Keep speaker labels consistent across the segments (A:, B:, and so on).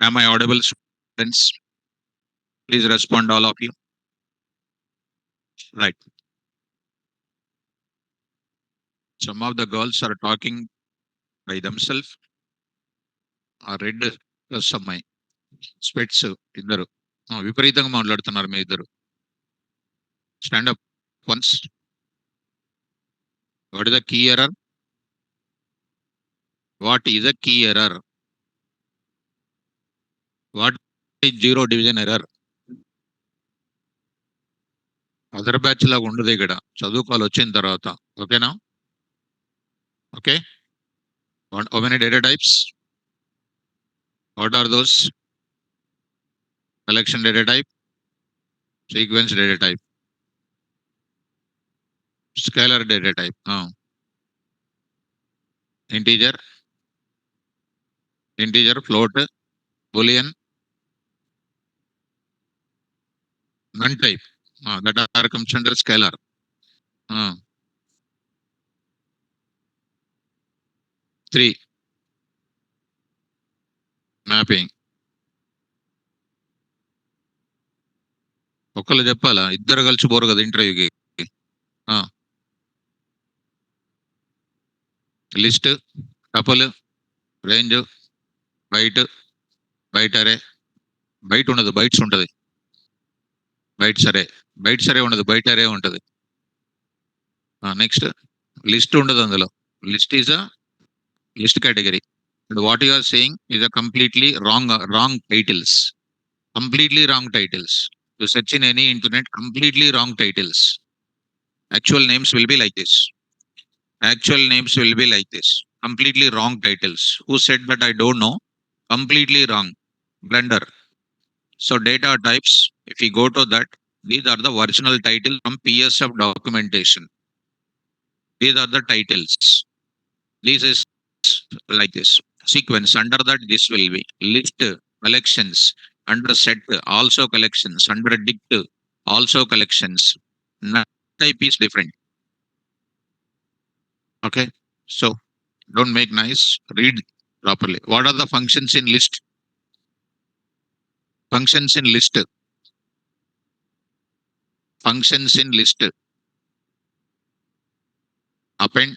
A: Am I audible, students? Please respond, all of you. Right. Some of the girls are talking by themselves. రెడ్ ప్లస్ అమ్మాయి స్పెట్స్ ఇద్దరు విపరీతంగా మాట్లాడుతున్నారు మీ ఇద్దరు. Stand up once. What is the key error? What is the key error? What is zero division error? Other batch లాగా ఉండదు ఇక్కడ, చదువుకోవాలి వచ్చిన తర్వాత. ఓకేనా? Okay. How many data types? What are those? Collection data type, sequence data type, scalar data type, integer, float, boolean, none type, that are comes under scalar. 3 mapping. ఒక్కళ్ళు చెప్పాలా? ఇద్దరు కలిసి పోరు కదా ఇంటర్వ్యూకి. List, tuple, range, byte, byte array. Byte ఉండదు, bytes ఉంటది. Bytes array ఉండదు, బైట్ అరే ఉంటది. నెక్స్ట్ లిస్ట్ ఉండదు అందులో. List is a list category. And what you are saying is a completely wrong titles. Completely wrong titles. You search in any internet, completely wrong titles. Actual names will be like this. Completely wrong titles. Who said that? I don't know. Completely wrong. Blunder. So data types, if you go to that, these are the original titles from PSF documentation. These are the titles. This is like this. Sequence, under that this will be list, collections, under set also collections, under dict also collections. Type is different. Okay, so don't make nice, read properly. What are the functions in list? Functions in list. Append,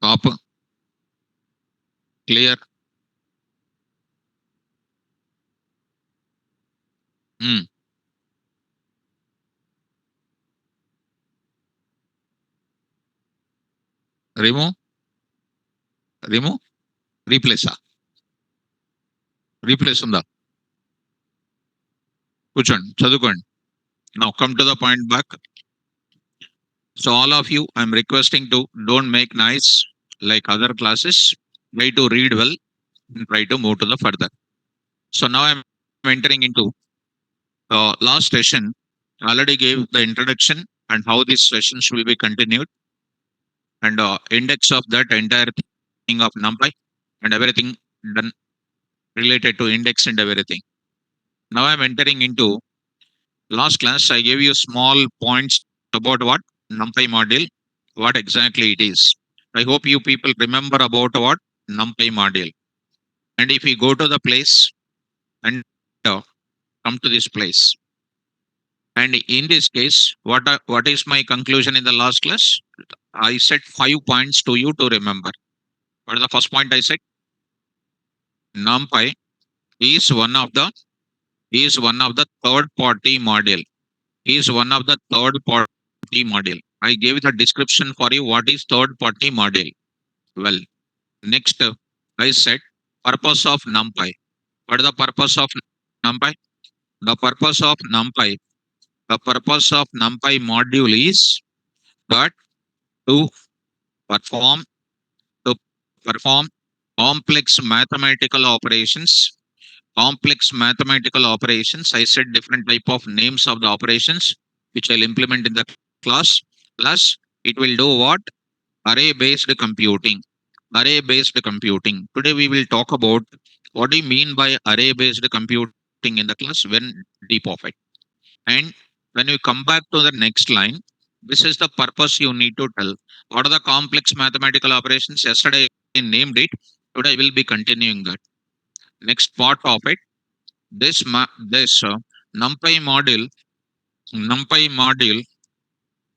A: pop, clear, remove, replace ఉందా? కూర్చోండి, చదువుకోండి. Now come to the point back. So all of you, I'm requesting to don't make noise like other classes. Try to read well and try to move to the further. So now I'm entering into last session. I already gave the introduction and how these sessions will be continued, and index of that entire thing of NumPy and everything done related to index and everything. Now I'm entering into last class. I gave you small points about what NumPy module, what exactly it is. I hope you people remember about what NumPy module. And if you go to the place and come to this place, and in this case, what is my conclusion in the last class? I said 5 points to you to remember. What is the first point I said? NumPy is one of the third party module. I gave the description for you. What is third party module? Well, next I said purpose of NumPy. What is the purpose of NumPy? The purpose of NumPy module is that to perform complex mathematical operations. I said different type of names of the operations which I'll implement in the class. Plus it will do what? Array based computing. Today we will talk about what do you mean by array based computing in the class, when deep of it. And when we come back to the next line, This is the purpose you need to tell. What are the complex mathematical operations? Yesterday I named it. Today I will be continuing that. Next part of it. This NumPy module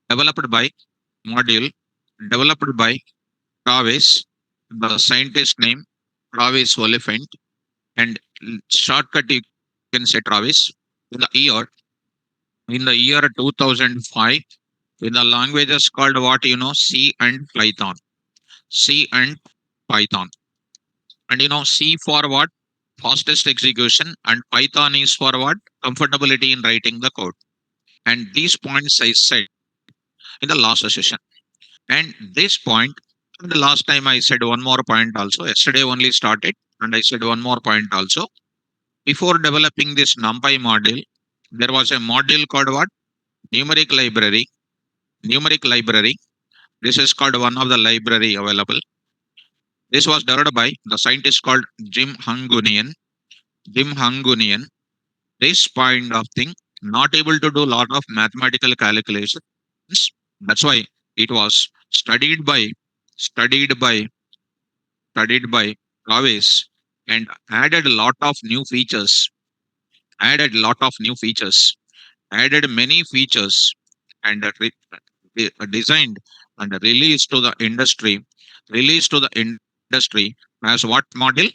A: developed by module developed by Travis, the scientist name Travis Oliphant, and shortcut you can say Travis. In the year in the year 2005, in the languages called what C and Python. C and Python. And C for what? Fastest execution, and Python is for what? Comfortability in writing the code. And these points I said in the last session. And this point, the last time I said one more point also. Yesterday only started, and I said one more point also. Before developing this NumPy module, there was a module called what? Numeric library. Numeric library. This is called one of the library available. This was developed by the scientist called Jim Hungunian. Jim Hungunian. This kind of thing, not able to do a lot of mathematical calculations. That's why it was studied by studied by Travis, and added a lot of new features, added lot of new features, added many features, and designed and released to the industry as what model?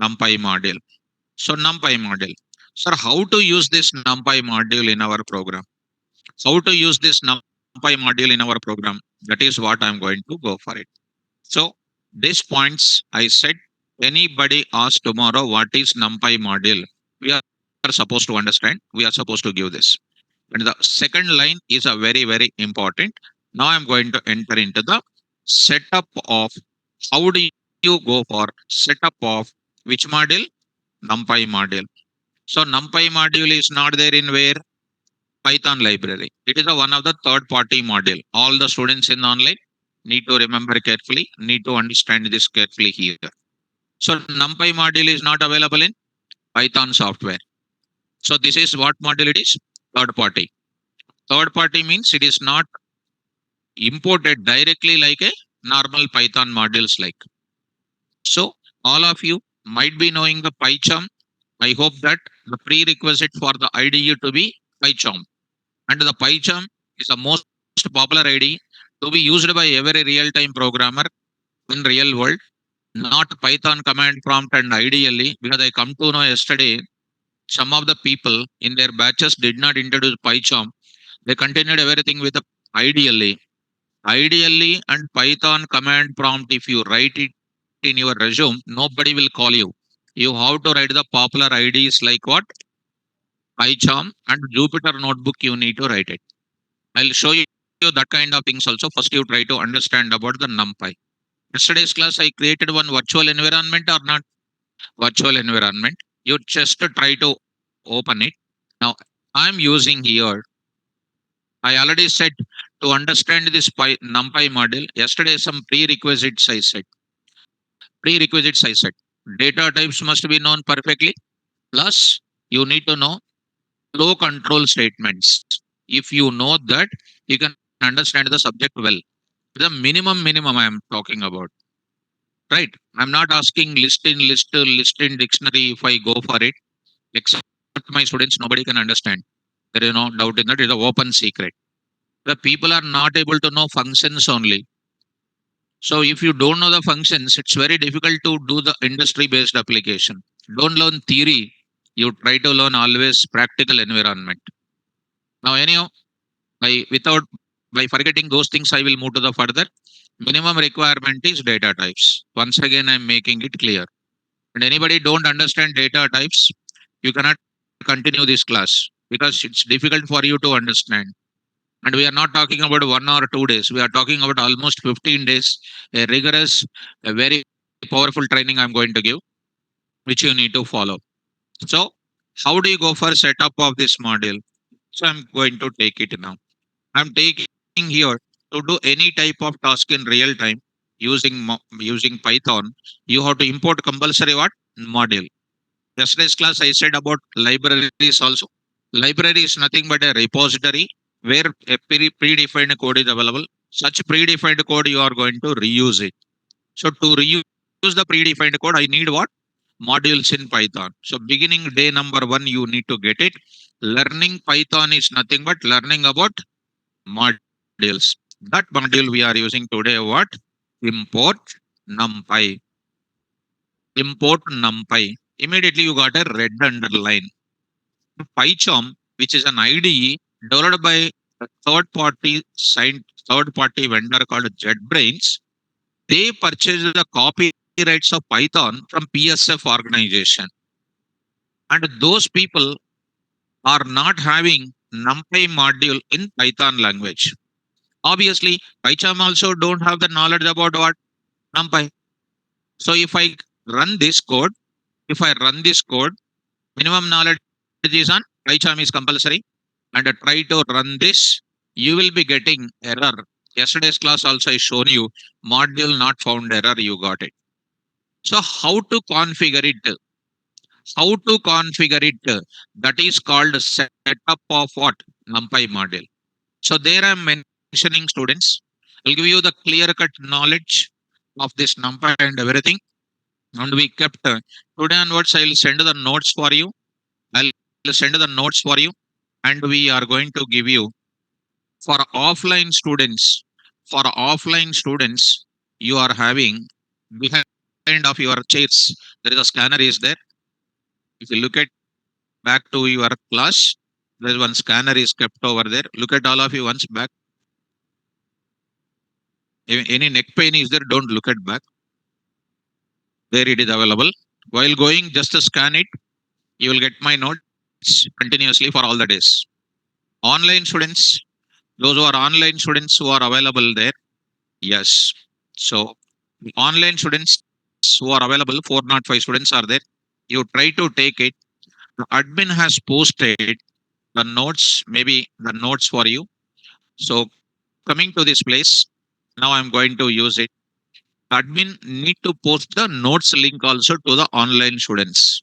A: NumPy model. So NumPy model. Sir, how to use this NumPy module in our program? How to use this NumPy module in our program? That is what I'm going to go for it. So these points I said, anybody ask tomorrow what is NumPy module, we are supposed to understand. We are supposed to give this. And the second line is a very, very important. Now I'm going to enter into the setup of how do you go for setup of which module? NumPy module. So NumPy module is not there in where? Python library. It is a one of the third party module. All the students in online need to remember carefully, need to understand this carefully here. So NumPy module is not available in Python software. So this is what module it is? Third party. Third party means it is not imported directly like a normal Python modules like. So all of you might be knowing the PyCharm. I hope that the prerequisite for the IDE to be PyCharm. And the PyCharm is the most popular IDE to be used by every real-time programmer in real world, not Python command prompt. And ideally, because I come to know yesterday, some of the people in their batches did not introduce PyCharm. They continued everything with the ideally. Ideally and Python command prompt, if you write it in your resume, nobody will call you. You have to write the popular IDs like what? PyCharm and Jupyter Notebook, you need to write it. I'll show you that kind of things also. First, you try to understand about the NumPy. Yesterday's class, I created one virtual environment or not? Virtual environment. You just try to open it. Now, I'm using here. I already said to understand this NumPy model. Yesterday, some prerequisites I said. Prerequisites I said. Data types must be known perfectly. Plus, you need to know flow control statements. If you know that, you can understand the subject well. The minimum I am talking about. Right? I'm not asking list in dictionary if I go for it. Except my students, nobody can understand. There is no doubt in that. It is an open secret. The people are not able to know functions only. So if you don't know the functions, it's very difficult to do the industry-based application. Don't learn theory. You try to learn always practical environment. Now, anyhow, by forgetting those things, I will move to the further. Minimum requirement is data types. Once again, I'm making it clear. And anybody don't understand data types, you cannot continue this class because it's difficult for you to understand. And we are not talking about 1 or 2 days. We are talking about almost 15 days, a rigorous, a very powerful training I'm going to give, which you need to follow. So, how do you go for setup of this module? So, I'm going to take it now. I'm taking here to do any type of task in real time using Python. You have to import compulsory what? Module. Yesterday's class I said about libraries also. Library is nothing but a repository where a predefined code is available. Such predefined code you are going to reuse it. So to reuse the predefined code, I need what? Modules in Python. So beginning day number one, you need to get it. Learning Python is nothing but learning about modules. That module we are using today, what? Import NumPy. Import NumPy. Immediately you got a red underline. PyCharm, which is an IDE developed by a third party vendor called JetBrains. They purchased the copyrights of Python from PSF organization. And those people are not having NumPy module in Python language. Obviously, PyCharm also don't have the knowledge about what? NumPy. So if I run this code, if I run this code, minimum knowledge is on PyCharm is compulsory, and try to run this, you will be getting error. Yesterday's class also I shown you module not found error, you got it. So how to configure it? How to configure it? That is called setup of what? NumPy module. So there I'm mentioning students. I'll give you the clear cut knowledge of this NumPy and everything. And we kept today onwards, I'll send the notes for you. I'll send the notes for you. And we are going to give you for offline students. For offline students, you are having behind of your chairs, there is a scanner is there. If you look at back to your class, there's one scanner is kept over there. Look at all of you once back. If any neck pain is there, don't look at back. There it is available. While going, just scan it. You will get my notes continuously for all the days. Online students, those who are online students who are available there. Yes. So online students who are available, 405 students are there. You try to take it. The admin has posted the notes, maybe the notes for you. So coming to this place, now I'm going to use it. Admin need to post the notes link also to the online students.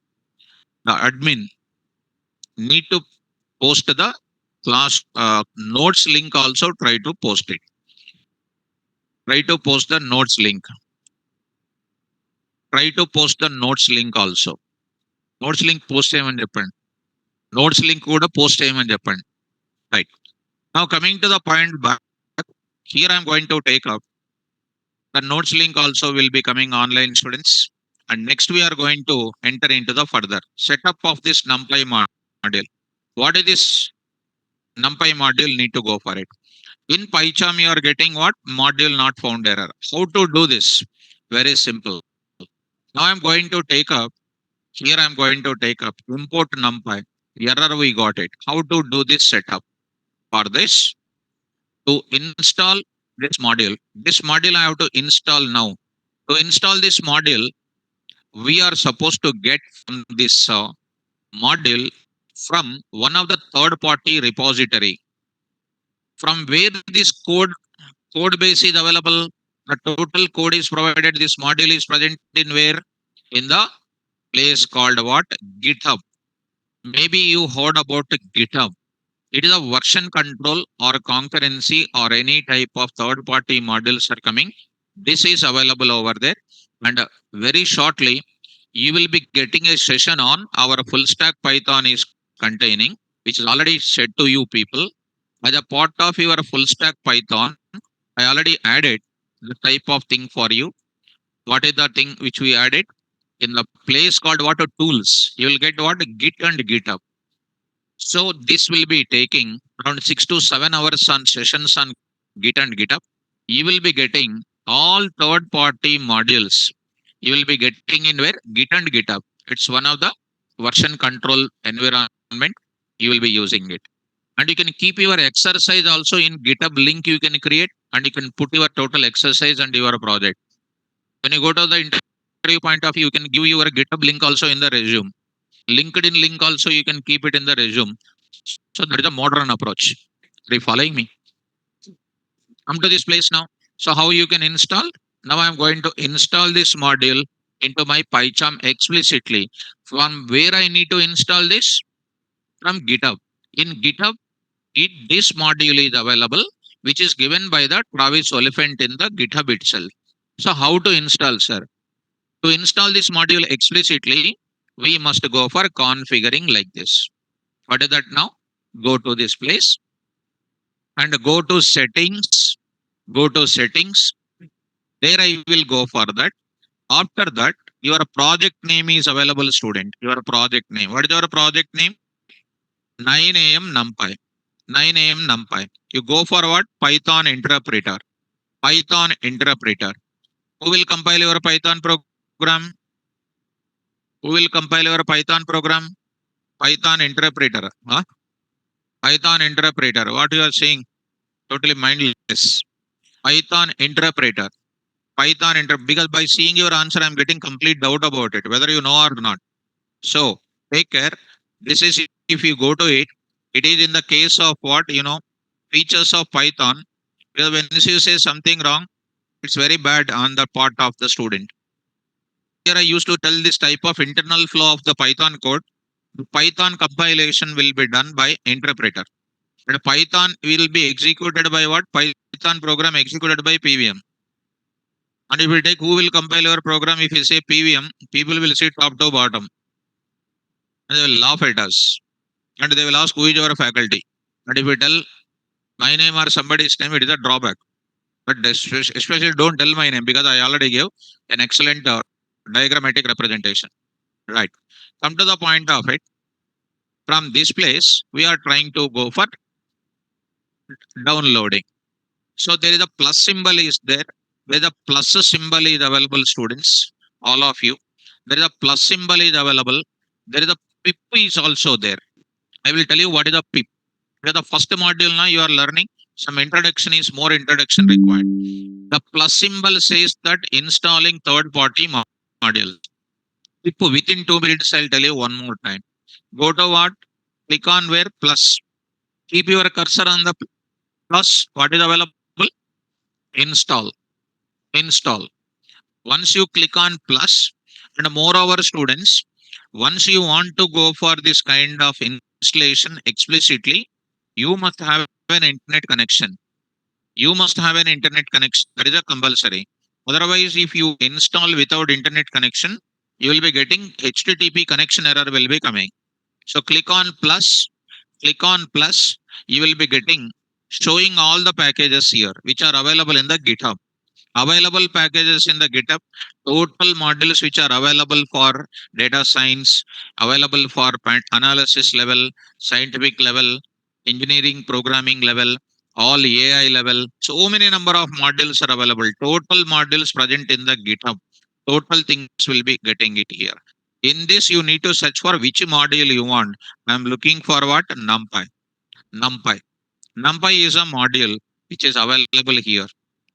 A: The admin need to post the class notes link also. Try to post it. Try to post the notes link. Try to post the notes link also. Notes link post చేయమని చెప్పండి. Notes link కూడా post చేయమని చెప్పండి. Right. Now coming to the point back, here I'm going to take up the notes link also will be coming online students. And next we are going to enter into the further setup of this NumPy module. What is this NumPy module? Need to go for it. In PyCharm, you are getting what? Module not found error. How to do this? Very simple. Now I'm going to take up, here I'm going to take up import NumPy. Error we got it. How to do this setup? For this, to install this module. This module I have to install now. To install this module, we are supposed to get from this module from one of the third party repository. From where this code base is available, the total code is provided. This module is present in where? In the place called what? GitHub. Maybe you heard about GitHub. It is a version control or concurrency or any type of third party modules are coming. This is available over there. And very shortly, you will be getting a session on our full stack Python is containing, which is already said to you people. As a part of your full stack Python, I already added the type of thing for you. What is the thing which we added? In the place called what? Tools. You will get what? Git and GitHub. So this will be taking around 6 to 7 hours on sessions on Git and GitHub. You will be getting all third party modules. You will be getting in where? Git and GitHub. It's one of the version control environment. You will be using it. And you can keep your exercise also in GitHub link you can create, and you can put your total exercise and your project. When you go to the interview point of view, you can give your GitHub link also in the resume. LinkedIn link also you can keep it in the resume. So that is a modern approach. Are you following me? Come to this place now. So how you can install? Now I'm going to install this module into my PyCharm explicitly. From where I need to install this? From GitHub. In GitHub, This module is available, which is given by the Travis Oliphant in the GitHub itself. So how to install, sir? To install this module explicitly, we must go for configuring like this. What is that now? Go to this place and go to settings. Go to settings. There I will go for that. After that, your project name is available, student. Your project name. What is your project name? 9 a.m. NumPy. 9 a.m. NumPy. You go for what? Python interpreter. Python interpreter. Who will compile your Python program? Who will compile your Python program? Python interpreter. Huh? Python interpreter. What you are saying? Totally mindless. Python interpreter. Because by seeing your answer, I'm getting complete doubt about it, whether you know or not. So take care. This is if you go to it, it is in the case of what features of Python. Because when you say something wrong, it's very bad on the part of the student. Here I used to tell this type of internal flow of the Python code. The Python compilation will be done by interpreter. And Python will be executed by what? Python program executed by PVM. And if we take who will compile your program, if you say PVM, people will see top to bottom. And they will laugh at us. And they will ask who is your faculty. And if we tell my name or somebody's name, it is a drawback. But especially don't tell my name because I already gave an excellent diagrammatic representation. Right. Come to the point of it. From this place, we are trying to go for downloading. So there is a plus symbol is there. Where the plus symbol is available, students, all of you. There is a plus symbol is available. There is a pip is also there. I will tell you what is a pip. Because the first module now you are learning some introduction is more introduction required. The plus symbol says that installing third-party modules. Pip within 2 minutes, I'll tell you one more time. Go to what? Click on where plus. Keep your cursor on the plus. What is available? Install. Install. Once you click on plus, and moreover, students, once you want to go for this kind of installation explicitly, you must have an internet connection. You must have an internet connection. That is a compulsory. Otherwise, if you install without internet connection, you will be getting HTTP connection error will be coming. So click on plus. Click on plus. You will be getting showing all the packages here which are available in the GitHub. Available packages in the GitHub, total modules which are available for data science, available for analysis level, scientific level, engineering programming level, all AI level. So many number of modules are available. Total modules present in the GitHub. Total things will be getting it here. In this, you need to search for which module you want. I'm looking for what? NumPy. NumPy. NumPy is a module which is available here.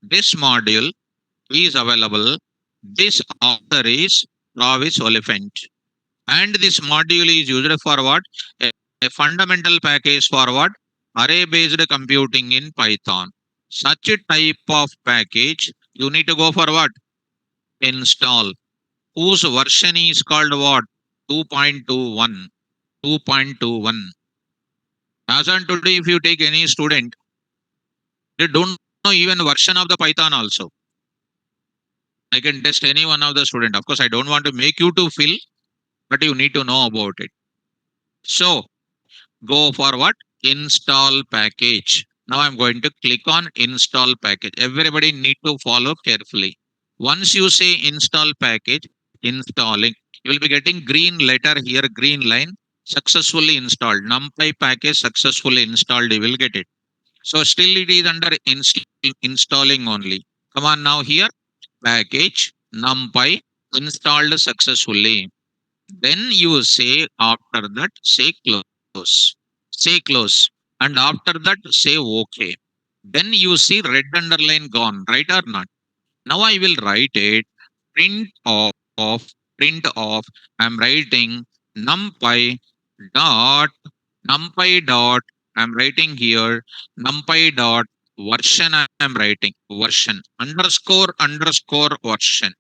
A: This module is available. This author is Travis Oliphant. And this module is used for what? A fundamental package for what? Array based computing in Python. Such a type of package, you need to go for what? Install. Whose version is called what? 2.21. 2.21. As on today, if you take any student, they don't know even version of the Python also. I can test any one of the student. Of course, I don't want to make you to fill, but you need to know about it. So go for what? Install package. Now I'm going to click on install package. Everybody need to follow carefully. Once you say install package, installing, you will be getting green letter here, green line, successfully installed. NumPy package successfully installed. You will get it. So still it is under installing only. Come on now here, package NumPy installed successfully. Then you say after that say close. Say close. And after that say OK. Then you see red underline gone, right or not? Now I will write it print of print of. I'm writing numpy dot numpy dot. I'm writing here numpy dot version. I'm writing version underscore underscore version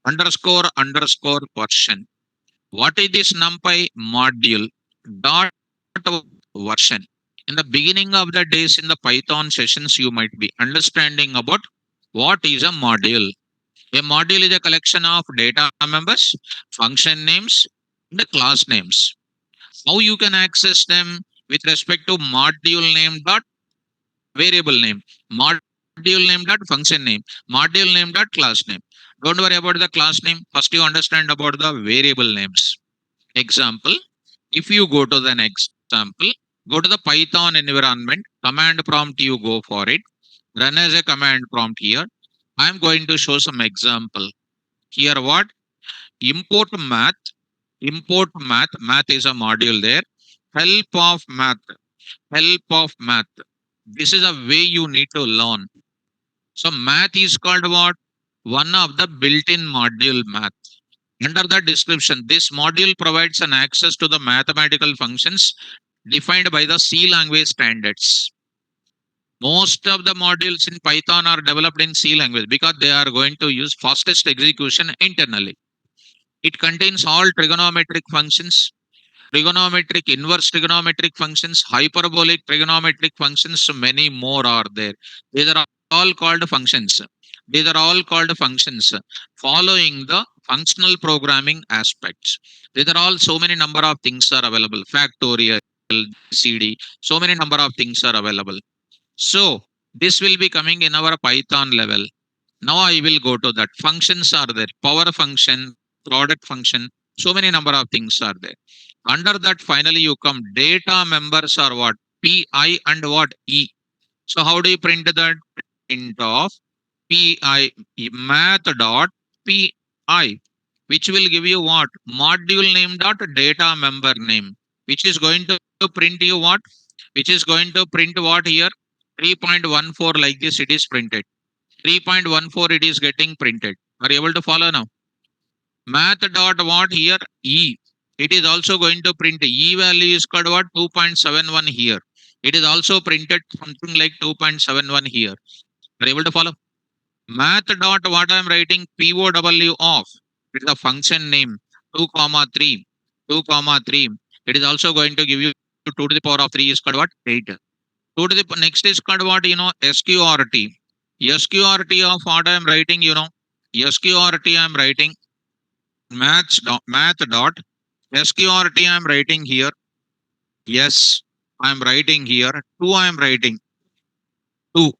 A: underscore underscore version. What is this NumPy module dot version? In the beginning of the days in the Python sessions, you might be understanding about what is a module. A module is a collection of data members, function names, and the class names. How you can access them with respect to module name dot variable name, module name dot function name, module name dot class name. Don't worry about the class name. First, you understand about the variable names. Example, if you go to the next example, go to the Python environment, command prompt, you go for it, run as a command prompt here. I'm going to show some example. Here what? Import math, import math, math is a module there. Help of math, help of math. This is a way you need to learn. So math is called what? One of the built-in module math. Under the description, this module provides an access to the mathematical functions defined by the C language standards. Most of the modules in Python are developed in C language because they are going to use fastest execution internally. It contains all trigonometric functions, trigonometric, inverse trigonometric functions, hyperbolic trigonometric functions, so many more are there. These are all called functions. These are all called functions following the functional programming aspects. These are all so many number of things are available. Factorial, CD, so many number of things are available. So this will be coming in our Python level. Now I will go to that. Functions are there. Power function, product function, so many number of things are there. Under that, finally you come data members are what? PI and what? E. So how do you print that? Print of PI math dot PI, which will give you what? Module name dot data member name, which is going to print you what? Which is going to print what here? 3.14 like this it is printed. 3.14 it is getting printed. Are you able to follow now? Math dot what here? E. It is also going to print E value is called what? 2.71 here. It is also printed something like 2.71 here. Are you able to follow? Math dot what I am writing POW of. It is a function name 2 comma 3. 2 comma 3. It is also going to give you 2 to the power of 3 is called what? 8. 2 to the next is called what? SQRT. SQRT of what I am writing, SQRT I am writing math dot SQRT I am writing here. Yes, I am writing here. 2 I am writing. 2.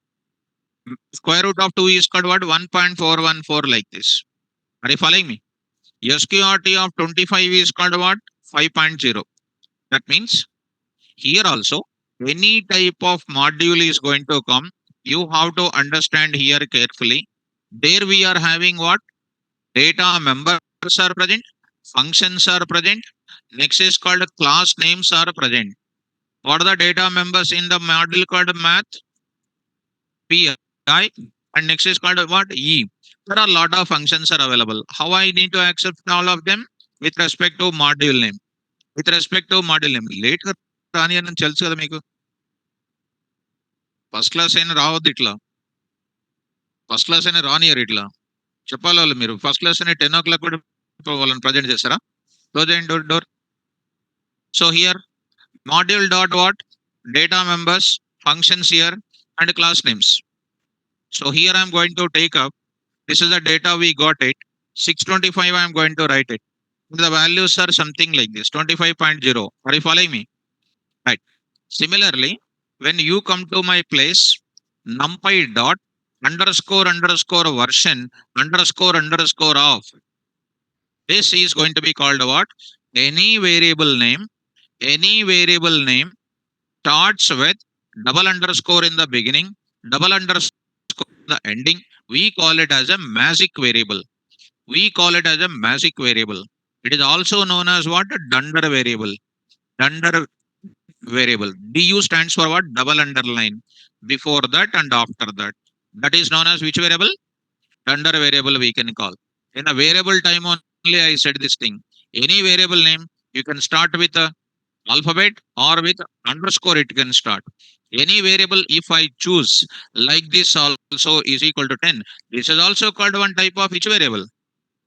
A: Square root of 2 is called what? 1.414 like this. Are you following me? SQRT of 25 is called what? 5.0. That means here also any type of module is going to come. You have to understand here carefully. There we are having what? Data members are present, functions are present. Next is called class names are present. What are the data members in the module called math? PI. And next is called what? E. There are a lot of functions are available. How I need to accept all of them? With respect to module name. With respect to module name. Later రాని అని తెలుసు కదా మీకు first class అయినా రావద్దు ఇట్లా first class అయినా రానియర్ ఇట్లా చెప్పాలి వాళ్ళు మీరు ఫస్ట్ క్లాస్ అయినా 10 o'clock కూడా వాళ్ళని ప్రజెంట్ చేస్తారా క్లోజ్ అయ్యండి door so here module dot what? Data members, functions here, and class names. So here I'm going to take up. This is the data we got it. 625 I'm going to write it. The values are something like this 25.0. Are you following me? Right. Similarly, when you come to my place, numpy dot underscore underscore version underscore underscore of. This is going to be called what? Any variable name starts with double underscore in the beginning, double underscore in the ending. We call it as a magic variable. We call it as a magic variable. It is also known as what? Dunder variable. Dunder variable. DU stands for what? Double underline. Before that and after that. That is known as which variable? Dunder variable we can call. In a variable time only I said this thing. Any variable name you can start with a alphabet or with underscore it can start. Any variable if I choose like this also is equal to 10. This is also called one type of which variable?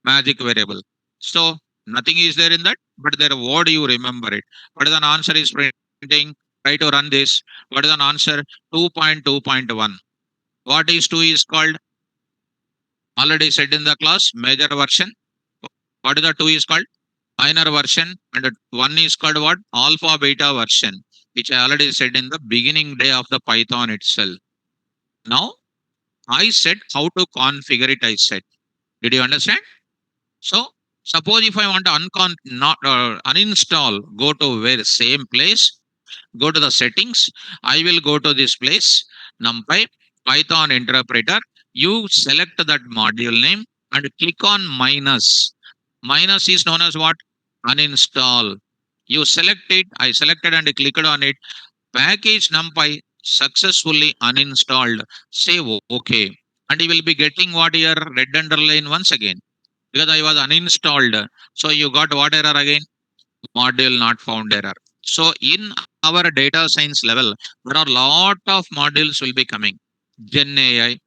A: Magic variable. So nothing is there in that, but there word you remember it. But the answer is printing Try to run this. What is an answer? 2.2.1. What is 2 is called? Already said in the class, major version. What is the 2 is called? Minor version. And 1 is called what? Alpha beta version, which I already said in the beginning day of the Python itself. Now, I said how to configure it, I said. Did you understand? So, suppose if I want to not uninstall, go to where same place, go to the settings. I will go to this place, NumPy, Python interpreter. You select that module name and click on minus. Minus is known as what? Uninstall. You select it. I selected and clicked on it. Package NumPy successfully uninstalled. Say OK. And you will be getting what here? Red underline once again. Because I was uninstalled. So you got what error again? Module not found error. So in our data science level, there are lot of modules will be coming. Gen AI,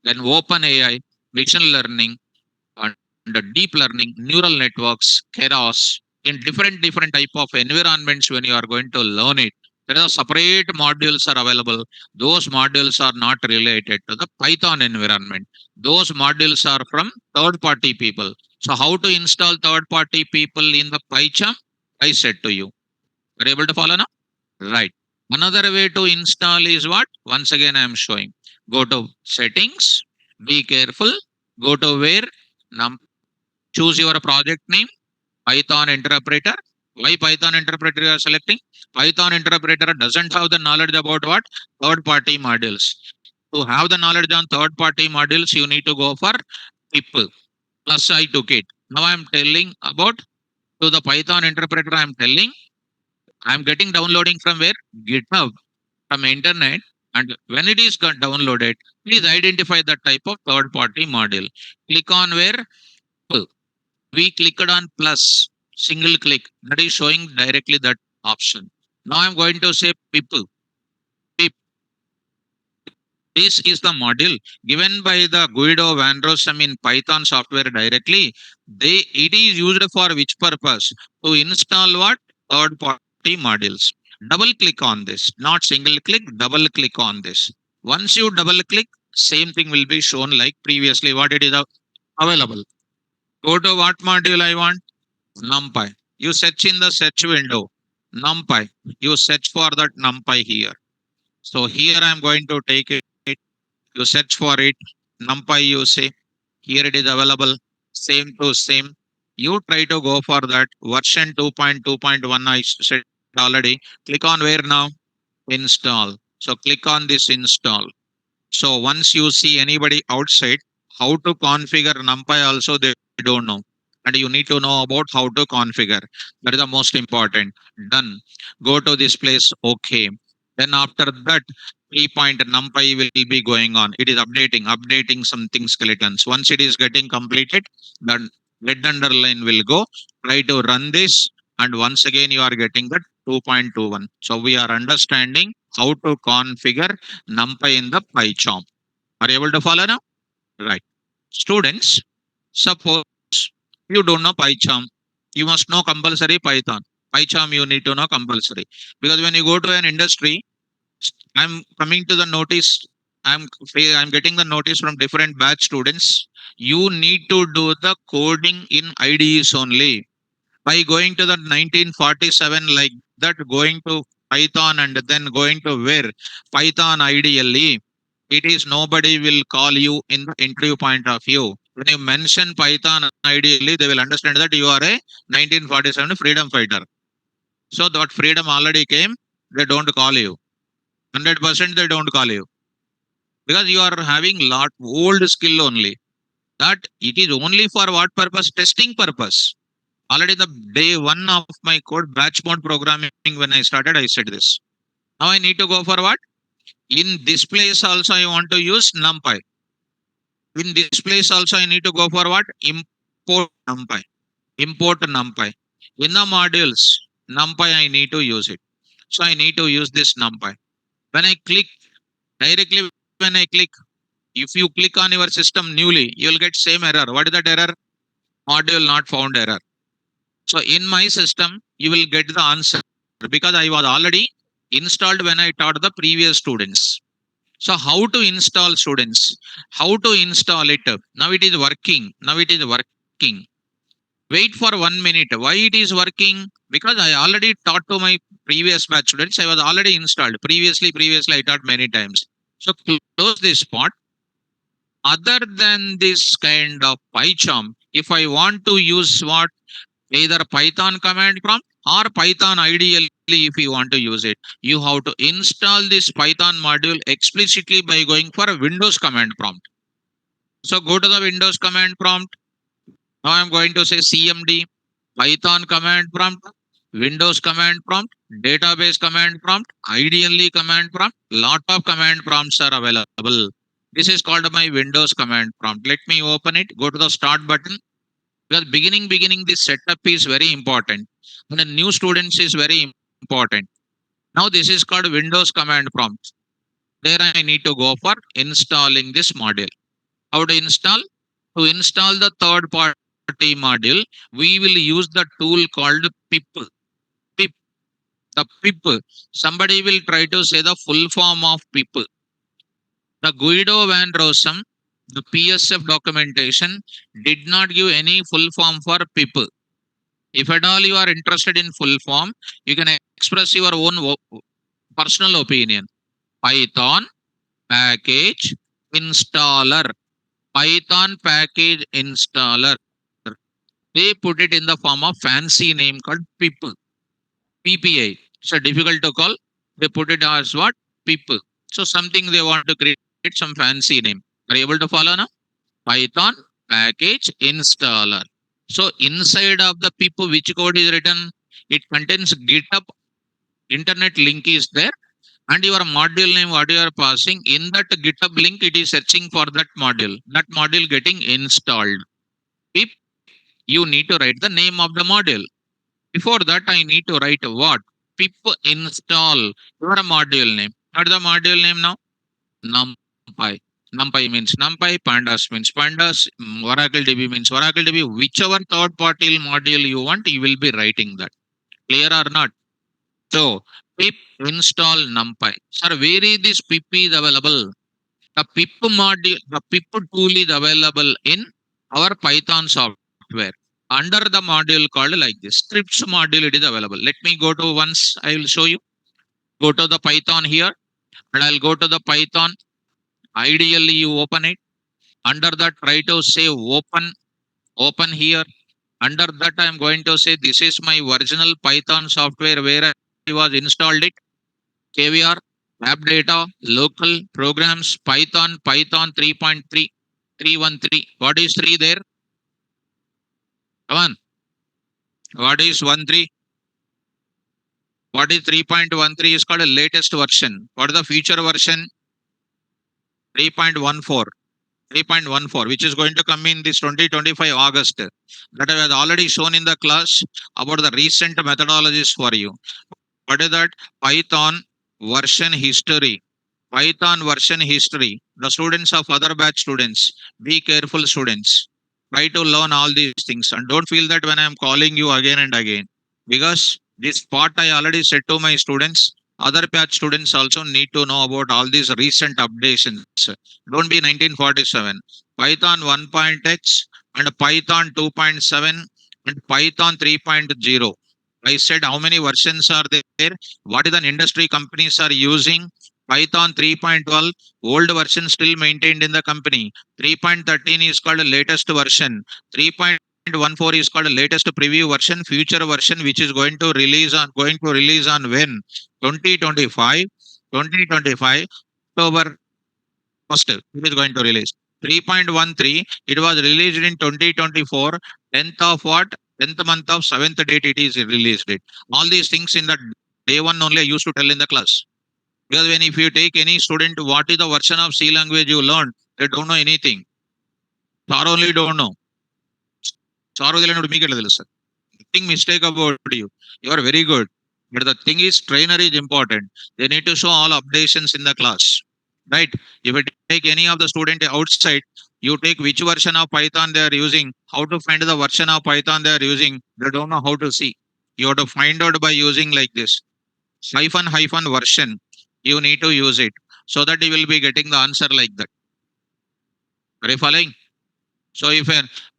A: then Open AI, vision learning, and the deep learning, neural networks, Keras, in different type of environments when you are going to learn it. There are separate modules are available. Those modules are not related to the Python environment. Those modules are from third party people. So how to install third party people in the PyCharm? I said to you. Are you able to follow now? Right. Another way to install is what? Once again, I am showing. Go to settings. Be careful. Go to where? Choose your project name, Python interpreter. Why Python interpreter you are selecting? Python interpreter doesn't have the knowledge about what? Third party modules. To have the knowledge on third party modules, you need to go for people. Plus, I took it. Now I'm telling about to the Python interpreter. I'm telling I'm getting downloading from where? GitHub, from internet. And when it is got downloaded, please identify the type of third party module. Click on where? We clicked on plus, single click, that is showing directly that option. Now I'm going to say people. This is the module given by the Guido van Rossum in Python software directly. It is used for which purpose? To install what? Third party modules. Double click on this, not single click, double click on this. Once you double click, same thing will be shown like previously what it is available. Go to what module I want? NumPy. You search in the search window. NumPy. You search for that NumPy here. So here I am going to take it. You search for it. NumPy you say. Here it is available. Same to same. You try to go for that version 2.2.1 I said already. Click on where now? Install. So click on this install. So once you see anybody outside, how to configure NumPy also they don't know. And you need to know about how to configure. That is the most important. Done. Go to this place. Okay. Then after that, 3 point NumPy will be going on. It is updating something skeletons. Once it is getting completed, then red underline will go. Try to run this. And once again, you are getting the 2.21. So we are understanding how to configure NumPy in the PyCharm. Are you able to follow now? Right. Students, suppose you don't know PyCharm, you must know compulsory Python. PyCharm you need to know compulsory. Because when you go to an industry, I'm coming to the notice, I'm getting the notice from different batch students. You need to do the coding in IDEs only. By going to the 1947 like that, going to Python and then going to where? Python ideally, it is nobody will call you in the interview point of view. When you mention Python ideally, they will understand that you are a 1947 freedom fighter. So that freedom already came, they don't call you. 100% they don't call you. Because you are having lot old skill only. That it is only for what purpose? Testing purpose. Already the day one of my code batch mode programming when I started, I said this. Now I need to go for what? In this place also I want to use NumPy. In this place also I need to go for what? Import NumPy. Import NumPy. In the modules, NumPy I need to use it. So I need to use this NumPy. When I click, directly when I click, if you click on your system newly, you will get same error. What is that error? Module not found error. So in my system, you will get the answer. because I was already installed when I taught the previous students. So how to install students? How to install it? Now it is working. Now it is working. Wait for 1 minute. Why it is working? Because I already taught to my previous batch students. I was already installed. Previously I taught many times. So close this part. Other than this kind of PyCharm, if I want to use what, either Python command prompt or Python ideally, if you want to use it, you have to install this Python module explicitly by going for a Windows command prompt. So go to the Windows command prompt. Now I'm going to say CMD, Python command prompt, Windows command prompt, database command prompt, ideally command prompt. Lot of command prompts are available. This is called my Windows command prompt. Let me open it. Go to the start button, because beginning this setup is very important, and the new students is very important. Now this is called Windows command prompt. There I need to go for installing this module. How to install? To install the third party module, we will use the tool called pip. Pip. The pip. Somebody will try to say the full form of pip. The Guido van Rossum, the PSF documentation, did not give any full form for pip. If at all you are interested in full form, you can express your own personal opinion. Python package installer. Python package installer. They put it in the form of fancy name called pip. PPA. So difficult to call. They put it as what? Pip. So something they want to create some fancy name. Are you able to follow now? Python package installer. So inside of the pip, which code is written? It contains GitHub internet link is there, and your module name what you are passing in that GitHub link. It is searching for that module getting installed. If you need to write the name of the module, before that I need to write what? Pip install your module name. What is the module name now? Numpy. Numpy means Numpy, Pandas means Pandas, Oracle DB means Oracle DB. Whichever third party module you want, you will be writing that. Clear or not? So pip install Numpy. Sir, where is this pip is available? The pip module, the pip tool is available in our Python software. Under the module called like this, scripts module, it is available. Let me go to once, I will show you. Go to the Python here, and I'll go to the Python. Ideally, you open it. Under that, try to say open here. Under that, I am going to say this is my original Python software where I was installed it. KVR, app data, local programs, Python 3.3, 313. What is 3 there? Come on. What is 13? What is 3.13 is called a latest version. What is the future version? 3.14. 3.14, which is going to come in this 2025 August. That I was already shown in the class about the recent methodologies for you. What is that? Python version history. Python version history. The students of other batch students, be careful students. Try to learn all these things and don't feel that when I am calling you again and again. Because this part I already said to my students, other batch students also need to know about all these recent updations. Don't be 1947. Python 1.x and Python 2.7 and Python 3.0. I said how many versions are there? What is the industry companies are using? Python 3.12, old version still maintained in the company. 3.13 is called the latest version. 3.14 is called the latest preview version. Future version which is going to release on when? 2025. 2025 October 1st it is going to release. 3.13 it was released in 2024. 10th of what? 10th month of 7th date it is released it. All these things in the day one only I used to tell in the class. Because when if you take any student, what is the version of C language you learned, they don't know anything. Thoroughly don't know. Nothing mistake about you. You are very good. But the thing is, trainer is important. They need to show all updations in the class. Right? If you take any of the student outside, you take which version of Python they are using, how to find the version of Python they are using, they don't know how to see. You have to find out by using like this. hyphen hyphen version. You need to use it so that you will be getting the answer like that. Are you following? So if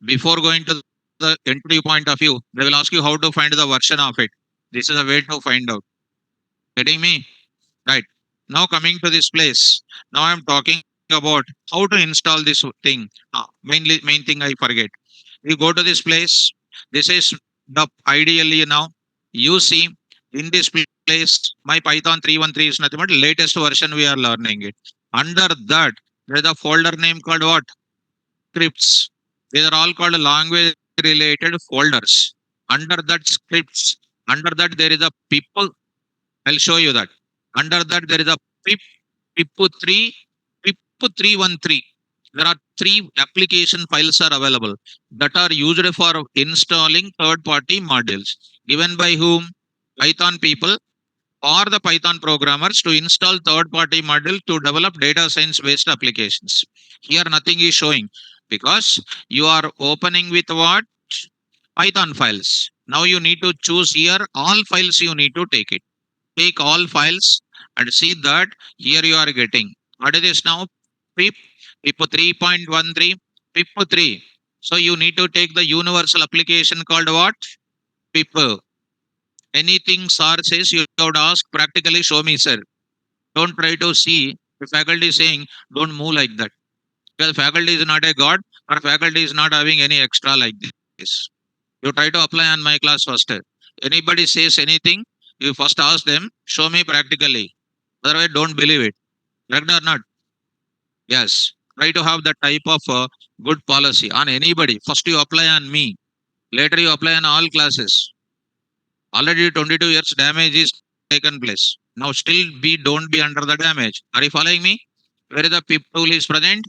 A: before going to the entry point of view, they will ask you how to find the version of it. This is a way to find out. Getting me? Right. Now coming to this place. Now I'm talking about how to install this thing. Main thing I forget. You go to this place. This is the ideally now. You see in this place, my Python 313 is nothing but latest version we are learning it. Under that, there is a folder name called what? Scripts. These are all called language related folders. Under that scripts, under that there is a people. I'll show you that. Under that there is a pip, pip3, pip313. There are three application files are available that are used for installing third-party modules. Given by whom? Python people or the Python programmers to install third-party module to develop data science-based applications. Here nothing is showing because you are opening with what? Python files. Now you need to choose here all files you need to take it. Take all files and see that here you are getting. What is this now? PIP, PIP 3.13, PIP 3. So you need to take the universal application called what? PIP. Anything sir says you have to ask practically show me sir. Don't try to see the faculty saying don't move like that. Because faculty is not a god or faculty is not having any extra like this. You try to apply on my class first. Anybody says anything, you first ask them, show me practically. Otherwise, don't believe it. Correct or not? Yes. Try to have that type of good policy on anybody. First, you apply on me. Later, you apply on all classes. Already 22 years damage is taken place. Now, still we don't be under the damage. Are you following me? Where is the pip tool is present?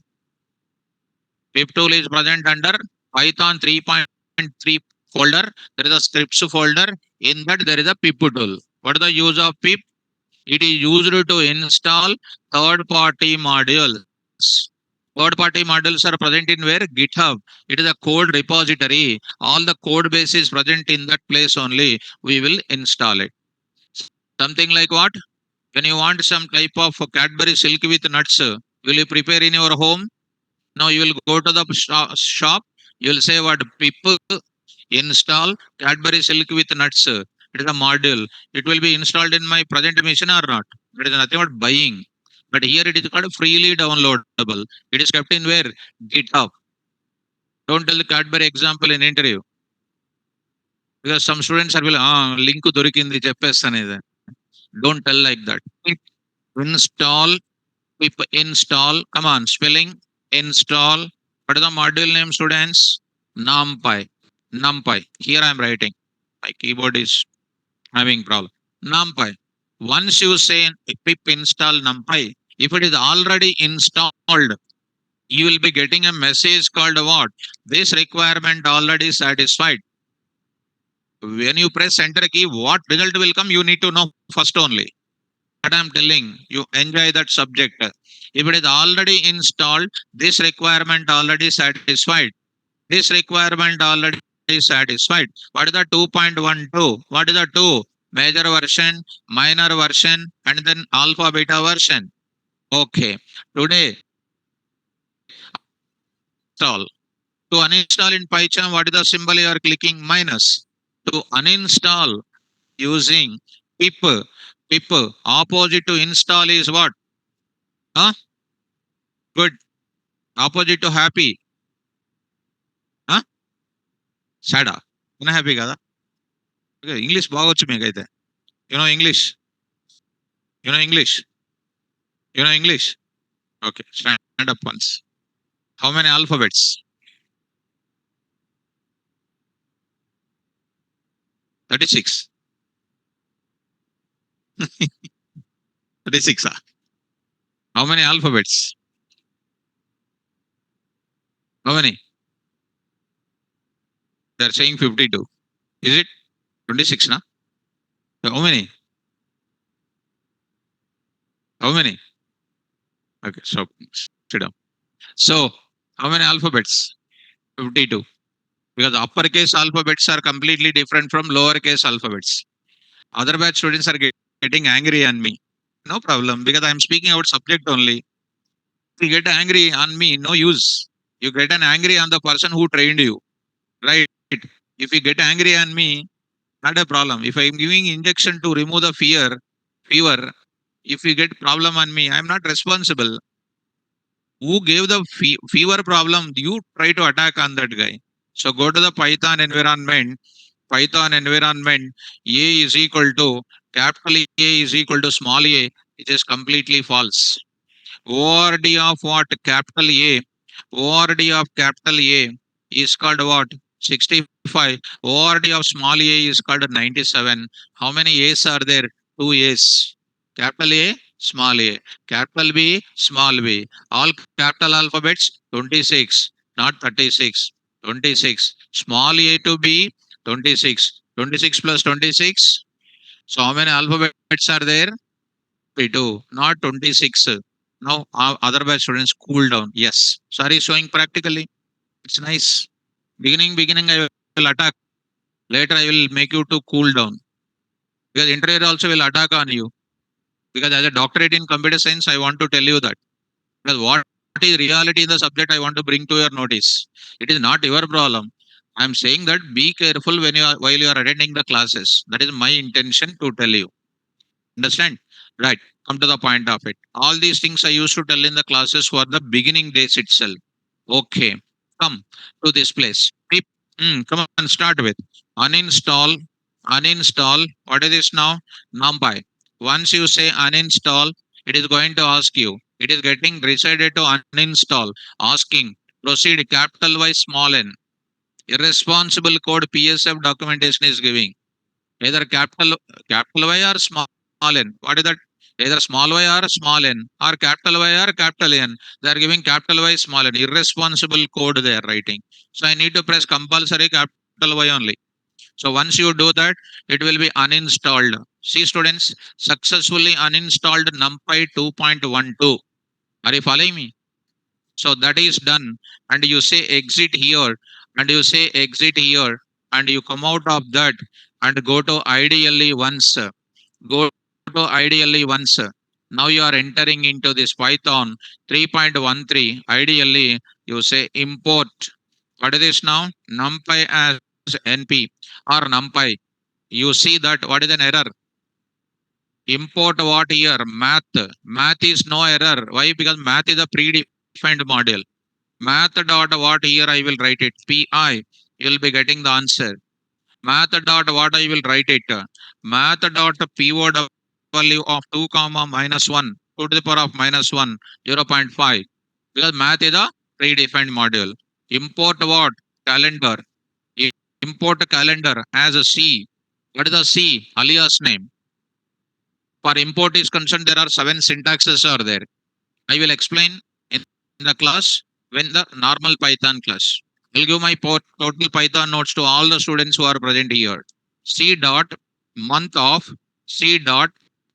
A: Pip tool is present under Python 3.3 folder. There is a scripts folder. In that, there is a pip tool. What is the use of pip? It is used to install third-party modules. Third-party modules are present in where? GitHub. It is a code repository. All the code base is present in that place only. We will install it. Something like what? When you want some type of Cadbury silk with nuts, will you prepare in your home? Now you will go to the shop. You will say what? People install Cadbury silk with nuts. It is a module. It will be installed in my present machine or not. It is nothing but buying. But here it is called freely downloadable. It is kept in where? GitHub. Don't tell the Cadbury example in interview. Because some students are link dorikindi cheppestanu. Don't tell like that. Install, pip install. Come on, spelling install. What is the module name, students? Numpy. Numpy. Here I am writing. My keyboard is having problem. Numpy. Once you say pip install Numpy, if it is already installed, you will be getting a message called what? This requirement already satisfied. When you press enter key, what result will come? You need to know first only. What I'm telling you, enjoy that subject. If it is already installed, this requirement already satisfied. This requirement already satisfied. What is the 2.12? What is the 2? Major version, minor version, and then alpha beta version. Okay. Today, install. To uninstall in PyCharm, what is the symbol you are clicking? Minus. To uninstall using pip. Pip. Opposite to install is what? Huh? Good. Opposite to happy. Huh? Sada. Happy kada? English బాగొచ్చు మీకైతే. You know English? You know English? You know English? Okay, stand up once. How many alphabets? 36. 36. How many alphabets? How many? They're saying 52. Is it 26 na? How many? How many? Okay, so sit down. So, how many alphabets? 52. Because uppercase alphabets are completely different from lowercase alphabets. Other batch students are getting getting angry on me. No problem, because I'm speaking about subject only. If you get angry on me, no use. You get an angry on the person who trained you, right? If you get angry on me, not a problem. If I'm giving injection to remove the fever, if you get problem on me, I'm not responsible. Who gave the fever problem? You try to attack on that guy. So go to the Python environment. Python environment, A is equal to capital A is equal to small a. It is completely false. ORD of what? Capital A. ORD of capital A is called what? 65. ORD of small a is called 97. How many A's are there? Two A's. Capital A, small a. Capital B, small b. All capital alphabets 26, not 36. 26. Small a to B, 26. 26 plus 26. So how many alphabets are there? 22, not 26. Now, other batch students cool down. Yes. Sorry, showing practically. It's nice. Beginning, I will attack. Later, I will make you to cool down. Because interviewer also will attack on you. Because as a doctorate in computer science, I want to tell you that. Because what is reality in the subject, I want to bring to your notice. It is not your problem. I'm saying that be careful when you are while you are attending the classes. That is my intention to tell you. Understand? Right. Come to the point of it. All these things I used to tell in the classes for the beginning days itself. Okay. Come to this place. Come on, start with uninstall. Uninstall. What is this now? Numpy. Once you say uninstall, it is going to ask you. It is getting decided to uninstall. Asking. Proceed capital Y small n. Irresponsible code PSF documentation is giving either capital Y or small n. What is that? Either small y or small n or capital Y or capital N. They are giving capital Y, small n. Irresponsible code they are writing. So I need to press compulsory capital Y only. So once you do that, it will be uninstalled. See students, successfully uninstalled NumPy 2.12. Are you following me? So that is done. And you say exit here, and you say exit here, and you come out of that and go to ideally once. Go to ideally once. Now you are entering into this Python 3.13. Ideally, you say import. What is this now? NumPy as NP or NumPy. You see that what is an error? Import what here? Math. Math is no error. Why? Because math is a predefined module. Math dot what here I will write it. PI. You will be getting the answer. Math dot what I will write it. Math dot PO value of 2 comma minus 1 2 to the power of minus 1 0.5. Because math is a predefined module. Import what? Calendar. Import calendar as a C. What is the C? Alias name. For import is concerned, there are 7 syntaxes are there. I will explain in the class when the normal Python class. I'll give my total Python notes to all the students who are present here. C dot month of C dot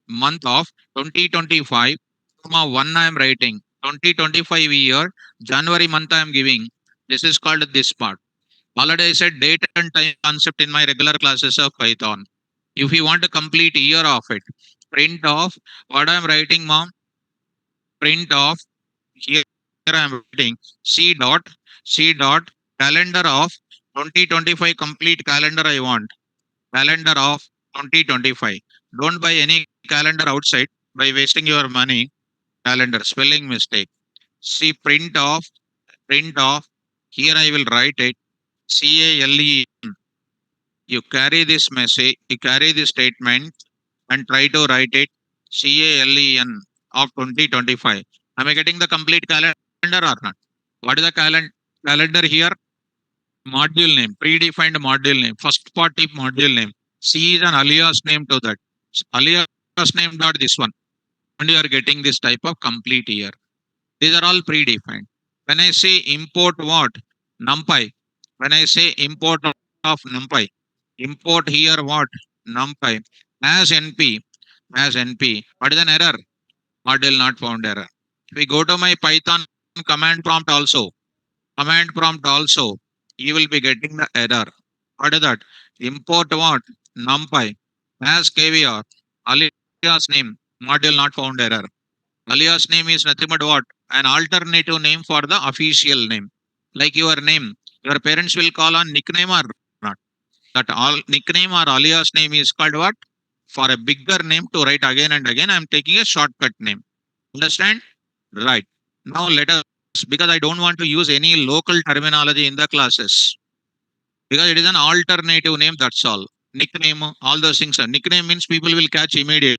A: month of 2025, comma 1 I am writing. 2025 year, January month I am giving. This is called this part. Already I said date and time concept in my regular classes of Python. If you want a complete year of it, print off what I am writing, mom. Print off here I am writing C dot calendar of 2025 complete calendar I want. Calendar of 2025. Don't buy any calendar outside by wasting your money. Calendar spelling mistake. See print off. Here I will write it. CALE. You carry this message, you carry this statement and try to write it CALEN of 2025. Am I getting the complete calendar or not? What is the calendar here? Module name, predefined module name, first party module name. C is an alias name to that. Alias name dot this one. And you are getting this type of complete year. These are all predefined. When I say import what? NumPy. When I say import of NumPy, import here what? NumPy as NP. As NP. What is an error? Module not found error. We go to my Python command prompt also. Command prompt also. You will be getting the error. What is that? Import what? NumPy as KVR. Alias alias name, module not found error. Alias name is nothing but what? An alternative name for the official name. Like your name. Your parents will call on nickname or not. That all nickname or alias name is called what? For a bigger name to write again and again, I'm taking a shortcut name. Understand? Right. Now let us, because I don't want to use any local terminology in the classes. Because it is an alternative name, that's all. Nickname, all those things. Nickname means people will catch immediately.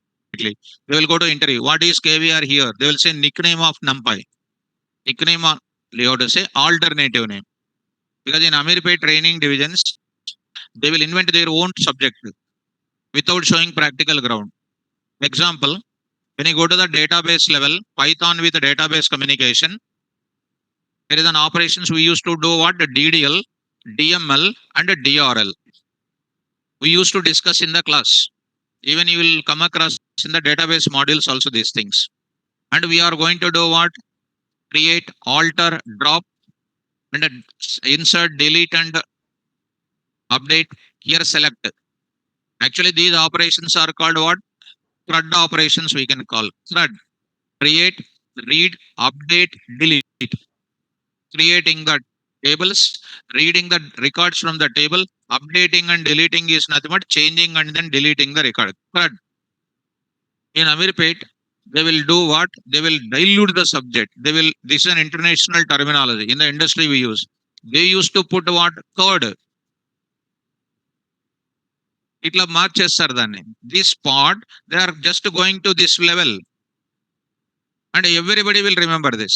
A: They will go to interview. What is KVR here? They will say nickname of Numpy. Nickname of, you have to say alternative name. Because in Amirpay training divisions, they will invent their own subject without showing practical ground. Example, when you go to the database level, Python with database communication, there is an operations we used to do what? DDL, DML, and DRL. We used to discuss in the class. Even you will come across in the database modules also these things. And we are going to do what? Create, alter, drop, and insert, delete, and update. Here select. Actually, these operations are called what? CRUD operations we can call. CRUD. Create, read, update, delete. Creating the tables, reading the records from the table, updating and deleting is nothing but changing and then deleting the record. CRUD. In Amirpet, they will do what? They will dilute the subject. They will, this is an international terminology. In the industry we use. They used to put what? Code. ఇట్లా మార్చేస్తారు దాన్ని. This part, they are just going to this level. And everybody will remember this.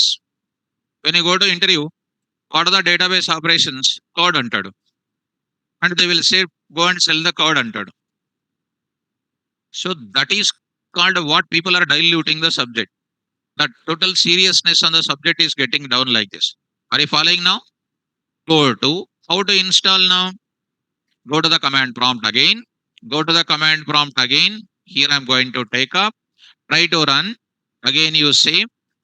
A: When you go to interview, what are the database operations? Code అంటాడు. And they will say, go and sell the code అంటాడు. So that is called what? People are diluting the subject. The total seriousness on the subject is getting down like this. Are you following now? Go to, how to install now? Go to the command prompt again. Go to the command prompt again. Here I'm going to take up. Try to run. Again you say,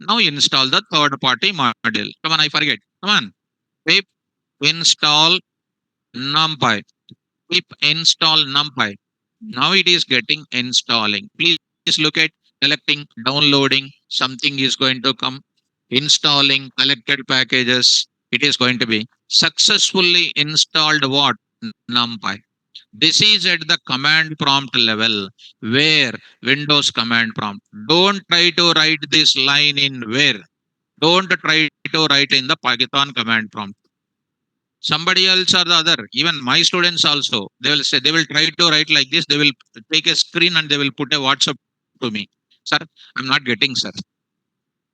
A: now install the third party module. Come on, I forget. Come on. Pip install numpy. Pip install numpy. Now it is getting installing. Please look at collecting, downloading. Something is going to come. Installing collected packages. It is going to be successfully installed what? Numpy. This is at the command prompt level where Windows command prompt. Don't try to write this line in where. Don't try to write in the Python command prompt. Somebody else or the other, even my students also, they will say, they will try to write like this. They will take a screen and they will put a WhatsApp to me. Sir, I'm not getting, sir.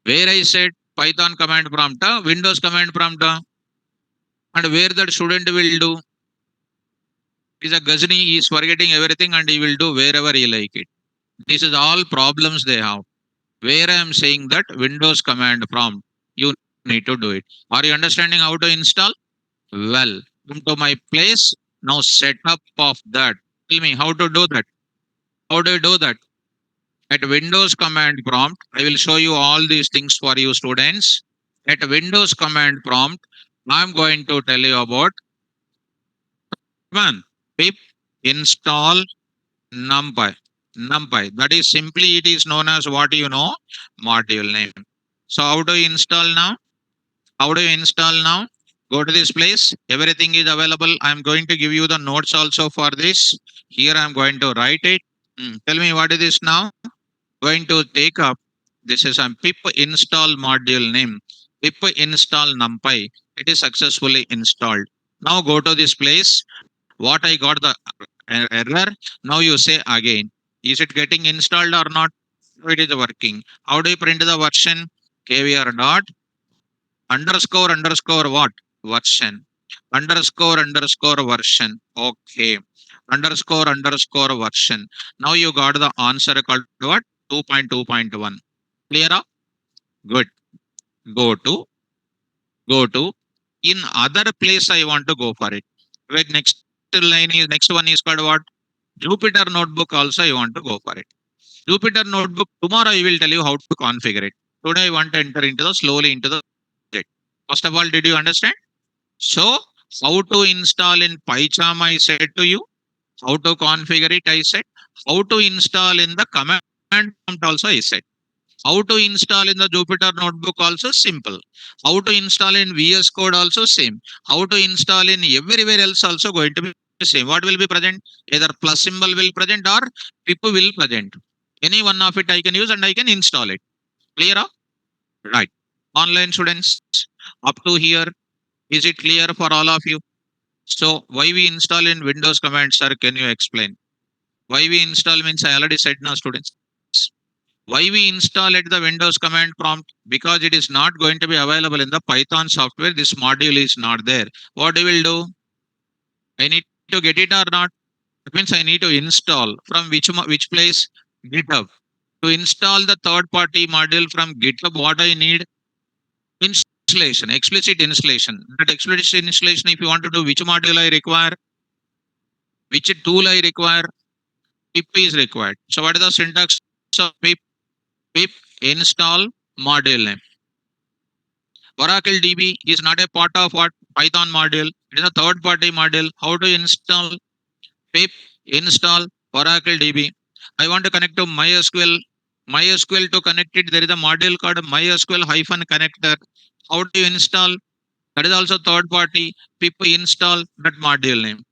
A: Where I said Python command prompt, Windows command prompt, and where that student will do is a Ghazni, he is forgetting everything and he will do wherever he like it. This is all problems they have. Where I am saying that Windows command prompt, you need to do it. Are you understanding how to install? Well, come to my place. Now setup of that. Tell me how to do that. How do you do that? At Windows command prompt, I will show you all these things for you students. At Windows command prompt, I'm going to tell you about one. Pip install numpy. Numpy. That is simply it is known as what you know, module name. So how do you install now? How do you install now? Go to this place. Everything is available. I'm going to give you the notes also for this. Here I'm going to write it. Tell me what is this now? Going to take up. This is a pip install module name. Pip install numpy. It is successfully installed. Now go to this place. What I got the error. Now you say again. Is it getting installed or not? It is working. How do you print the version? KVR dot underscore underscore what? Version. Underscore underscore version. Okay. Underscore underscore version. Now you got the answer called what? 2.2.1. Clear up? Good. Go to. In other place I want to go for it. Wait, next line is, next one is called what? Jupyter Notebook also I want to go for it. Jupyter Notebook, tomorrow I will tell you how to configure it. Today I want to enter into the slowly into the project. First of all, did you understand? So, how to install in PyCharm I said to you. How to configure it I said. How to install in the command prompt also I said. How to install in the Jupyter notebook also simple. How to install in VS Code also same. How to install in everywhere else also going to be same. What will be present? Either plus symbol will present or pip will present. Any one of it I can use and I can install it. Clear? Right. Online students, up to here, is it clear for all of you? So why we install in Windows command, sir? Can you explain? Why we install means I already said now, students. Why we install at the Windows command prompt? Because it is not going to be available in the Python software. This module is not there. What I will do? I need to get it or not? It means I need to install from which place? GitHub. To install the third party module from GitHub, what I need? Installation, explicit installation. That explicit installation, if you want to do which module I require, which tool I require, pip is required. So what is the syntax of pip? Pip install module name. Oracle DB is not a part of what Python module. It is a third party module. How to install? Pip install Oracle DB. I want to connect to MySQL. MySQL, to connect it, there is a module called MySQL hyphen connector. How to install? That is also third party. Pip install that module name.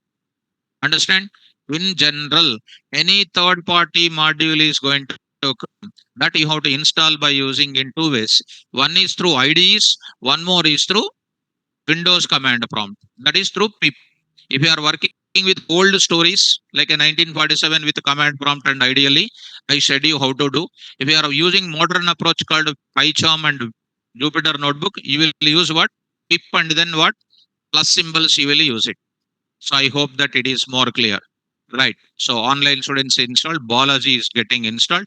A: Understand? In general, any third party module is going to come. That you have to install by using in two ways. One is through IDEs, one more is through Windows command prompt. That is through pip. If you are working with old stories like a 1947 with command prompt, and ideally I said you how to do. If you are using modern approach called PyCharm and Jupyter notebook, you will use what? Pip and then what? Plus symbols you will use it. So I hope that it is more clear. Right. So online students installed, Balaji is getting installed,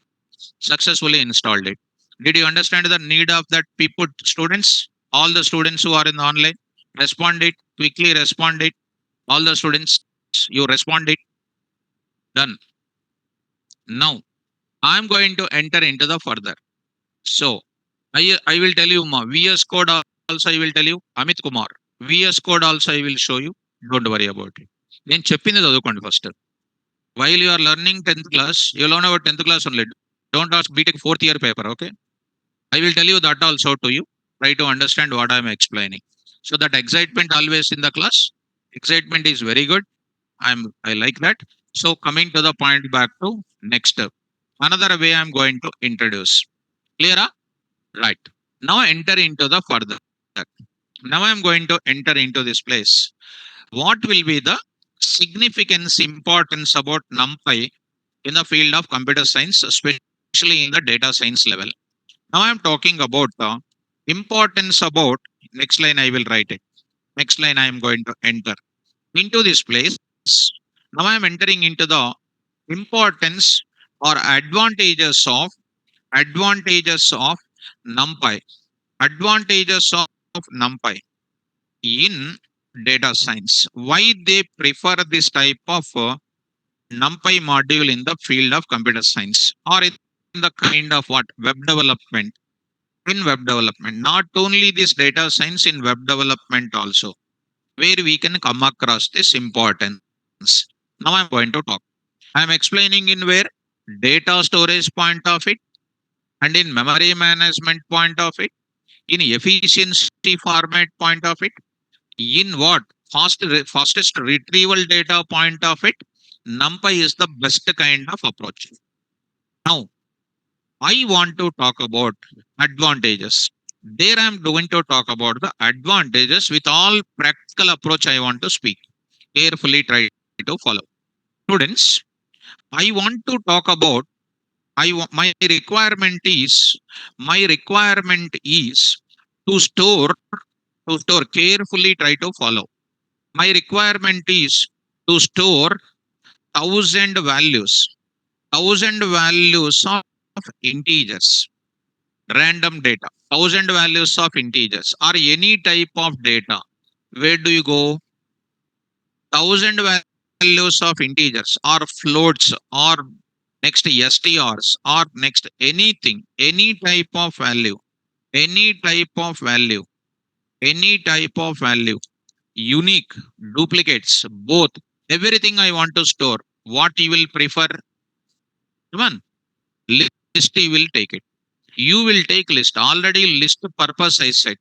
A: successfully installed it. Did you understand the need of that people students? All the students who are in the online, respond it, quickly respond it. All the students, you respond it. Done. Now I'm going to enter into the further. So I will tell you more. VS Code also I will tell you. Amit Kumar. VS Code also I will show you. Don't worry about it. నేను చెప్పింది చదువుకోండి first. While you are learning 10th class, you learn about 10th class only. Don't ask BTech fourth year paper, okay? I will tell you that also to you. Try to understand what I am explaining. So that excitement always in the class. Excitement is very good. I like that. So coming to the point back to next step. Another way I'm going to introduce. Clear? Right. Now enter into the further. Now I'm going to enter into this place. What will be the significance, importance about NumPy in the field of computer science, especially in the data science level? Now I'm talking about the importance about, next line I will write it. Next line I am going to enter into this place. Now I am entering into the importance or advantages of NumPy. Advantages of NumPy in data science. Why they prefer this type of NumPy module in the field of computer science or in the kind of what? Web development. In web development, not only this data science, in web development also, where we can come across this importance. Now I'm going to talk. I'm explaining in where data storage point of it, and in memory management point of it, in efficiency format point of it, in what? Fastest retrieval data point of it. NumPy is the best kind of approach. Now, I want to talk about advantages. There I'm going to talk about the advantages with all practical approach I want to speak. Carefully try to follow. Students, I want to talk about my requirement is to store carefully try to follow. My requirement is to store 1,000 values of integers, random data, 1,000 values of integers or any type of data. Where do you go? 1,000 values of integers or floats or next strs or next anything, any type of value, any type of value, any type of value, unique, duplicates, both, everything I want to store. What you will prefer? Come on, will take it. You will take list. Already list purpose I said.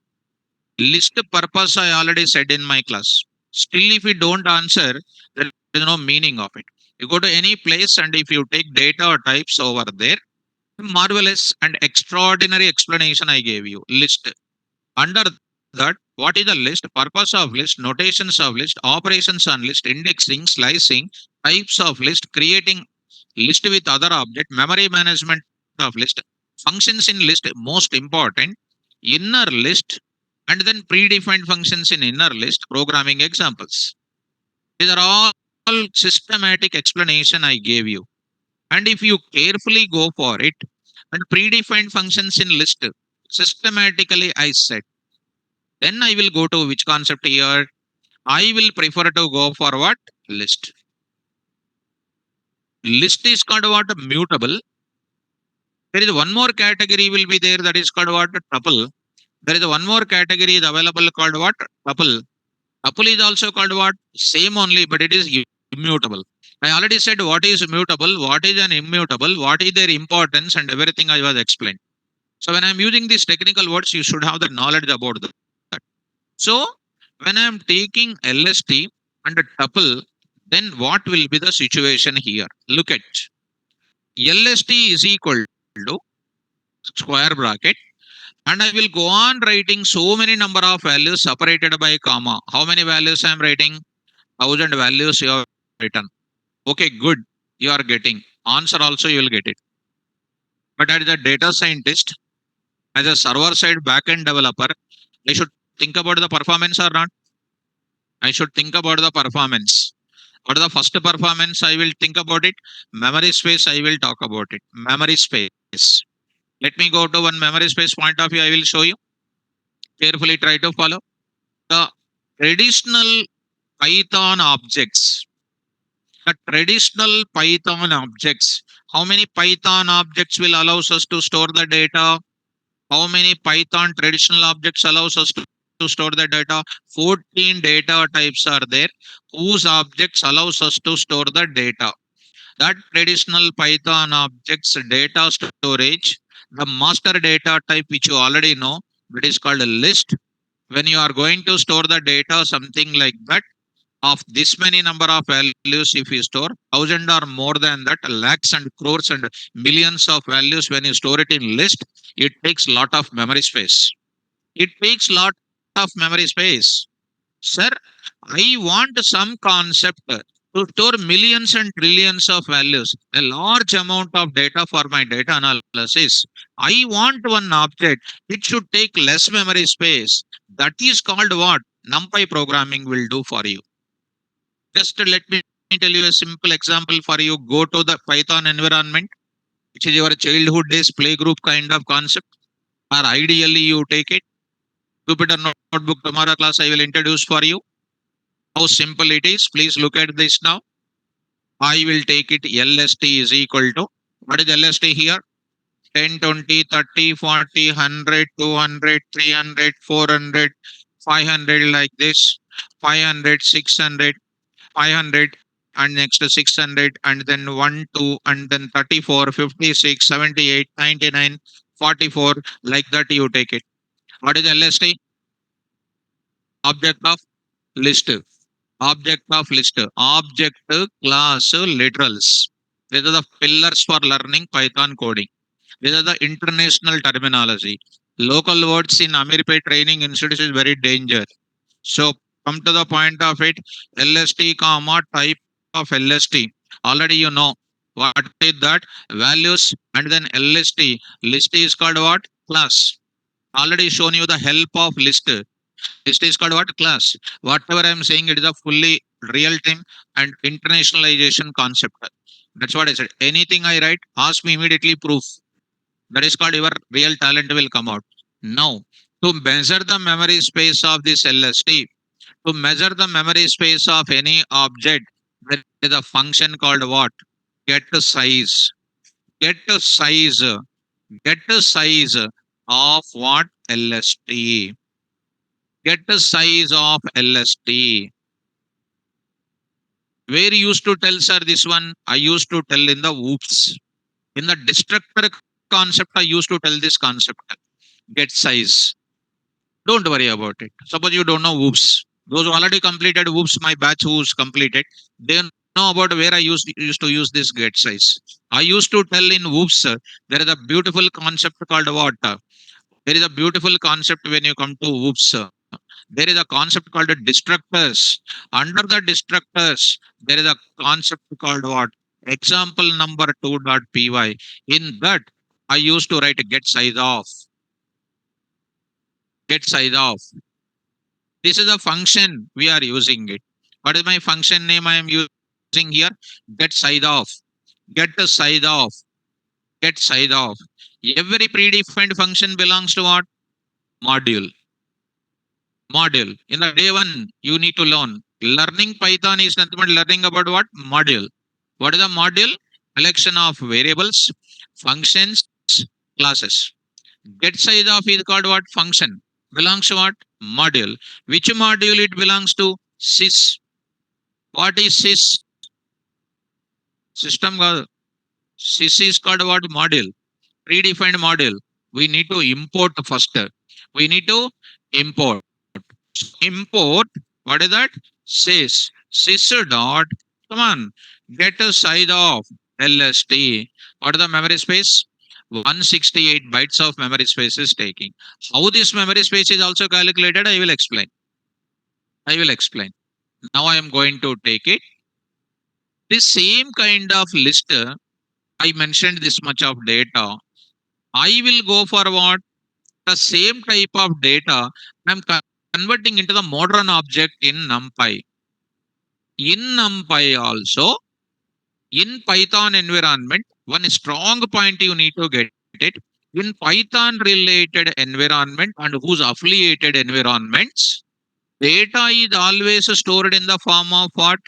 A: List purpose I already said in my class. Still, if you don't answer, there is no meaning of it. You go to any place and if you take data or types over there, marvelous and extraordinary explanation I gave you. List. Under that, what is the list? Purpose of list, notations of list, operations on list, indexing, slicing, types of list, creating list with other object, memory management of list, functions in list, most important, inner list, and then predefined functions in inner list, programming examples. These are all systematic explanation I gave you. And if you carefully go for it, and predefined functions in list, systematically I said, then I will go to which concept here? I will prefer to go for what? List. List is called what? Mutable. There is one more category will be there that is called what? Tuple. There is one more category is available called what? Tuple. Tuple is also called what? Same only, but it is immutable. I already said what is mutable, what is an immutable, what is their importance, and everything I was explained. So when I'm using these technical words, you should have the knowledge about that. So when I'm taking LST and a tuple, then what will be the situation here? Look at LST is equal to square bracket, and I will go on writing so many number of values separated by comma. How many values I am writing? 1,000 values you have written. Okay, good. You are getting. Answer also you will get it. But as a data scientist, as a server side backend developer, I should think about the performance or not? I should think about the performance. What is the first performance? I will think about it. Memory space, I will talk about it. Memory space. Let me go to one memory space point of view. I will show you. Carefully try to follow. The traditional Python objects. The traditional Python objects. How many Python objects will allows us to store the data? How many Python traditional objects allows us to store the data? 14 data types are there whose objects allows us to store the data. That traditional Python objects data storage, the master data type which you already know, that is called a list. When you are going to store the data, something like that, of this many number of values, if you store 1,000 or more than that, lakhs and crores and millions of values, when you store it in list, it takes lot of memory space. It takes lot of memory space. Sir, I want some concept to store millions and trillions of values, a large amount of data for my data analysis. I want one object. It should take less memory space. That is called what? Numpy programming will do for you. Just let me tell you a simple example for you. Go to the Python environment, which is your childhood days playgroup kind of concept, or ideally you take it. Jupyter Notebook tomorrow class I will introduce for you. How simple it is. Please look at this now. I will take it LST is equal to, what is LST here? 10, 20, 30, 40, 100, 200, 300, 400, 500 like this, 500, 600, 500, and next to 600, and then 1, 2, and then 34, 56, 78, 99, 44, like that you take it. What is LST? Object of list. Object of list. Object class literals. These are the pillars for learning Python coding. These are the international terminology. Local words in Amirpay Training Institute is very dangerous. So come to the point of it. LST comma type of LST. Already you know what is that? Values and then LST. List is called what? Class. Already shown you the help of list. List is called what? Class. Whatever I am saying, it is a fully real time and internationalization concept. That's what I said. Anything I write, ask me immediately proof. That is called your real talent will come out. Now, to measure the memory space of this LST, to measure the memory space of any object, there is a function called what? Get size. Get size. Get size of what? LST. Get size of LST. Where you used to tell, sir, this one? I used to tell in the oops. In the destructor concept I used to tell this concept. Get size. Don't worry about it. Suppose you don't know whoops. Those who already completed whoops, my batch who's completed, they know about where I used to use this get size. I used to tell in whoops, there is a beautiful concept called what? There is a beautiful concept when you come to whoops. There is a concept called destructors. Under the destructors, there is a concept called what? Example number 2.py. In that, I used to write get size of. Get size of. This is a function we are using it. What is my function name I am using here? Get size of. Get the size of. Get size of. Every predefined function belongs to what? Module. Module. In the day one, you need to learn. Learning Python is nothing but learning about what? Module. What is a module? Collection of variables, functions, classes. Get size of is called what? Function. Belongs to what? Module. Which module it belongs to? Sys. What is sys? System called sys is called what? Module. Predefined module. We need to import first. We need to import. Import. What is that? Sys dot. Come on. Get a size of LST. What is the memory space? 168 bytes of memory space is taking. How this memory space is also calculated, I will explain. I will explain. Now I am going to take it. This same kind of list, I mentioned this much of data. I will go for what? The same type of data I'm converting into the modern object in NumPy. In NumPy also, in Python environment, one strong point you need to get it. In Python related environment and whose affiliated environments, data is always stored in the form of what?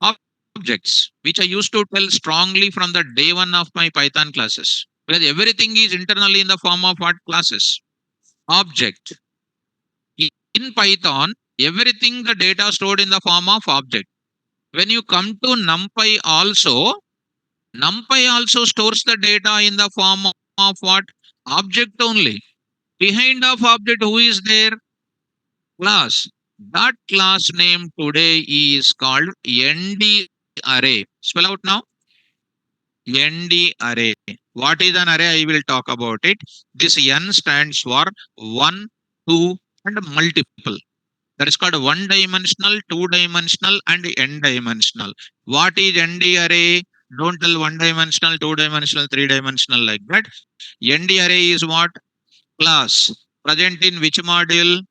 A: Objects, which I used to tell strongly from the day one of my Python classes. Because everything is internally in the form of what? Classes. Object. In Python, everything the data stored in the form of object. When you come to NumPy also, NumPy also stores the data in the form of what? Object only. Behind of object, who is there? Class. That class name today is called ND array. Spell out now. ND array. What is an array? I will talk about it. This N stands for 1, 2, and multiple. That is called one dimensional, two dimensional, and n dimensional. What is ND array? Don't tell one dimensional, two dimensional, three dimensional like that. ND array is what? Class. Present in which module?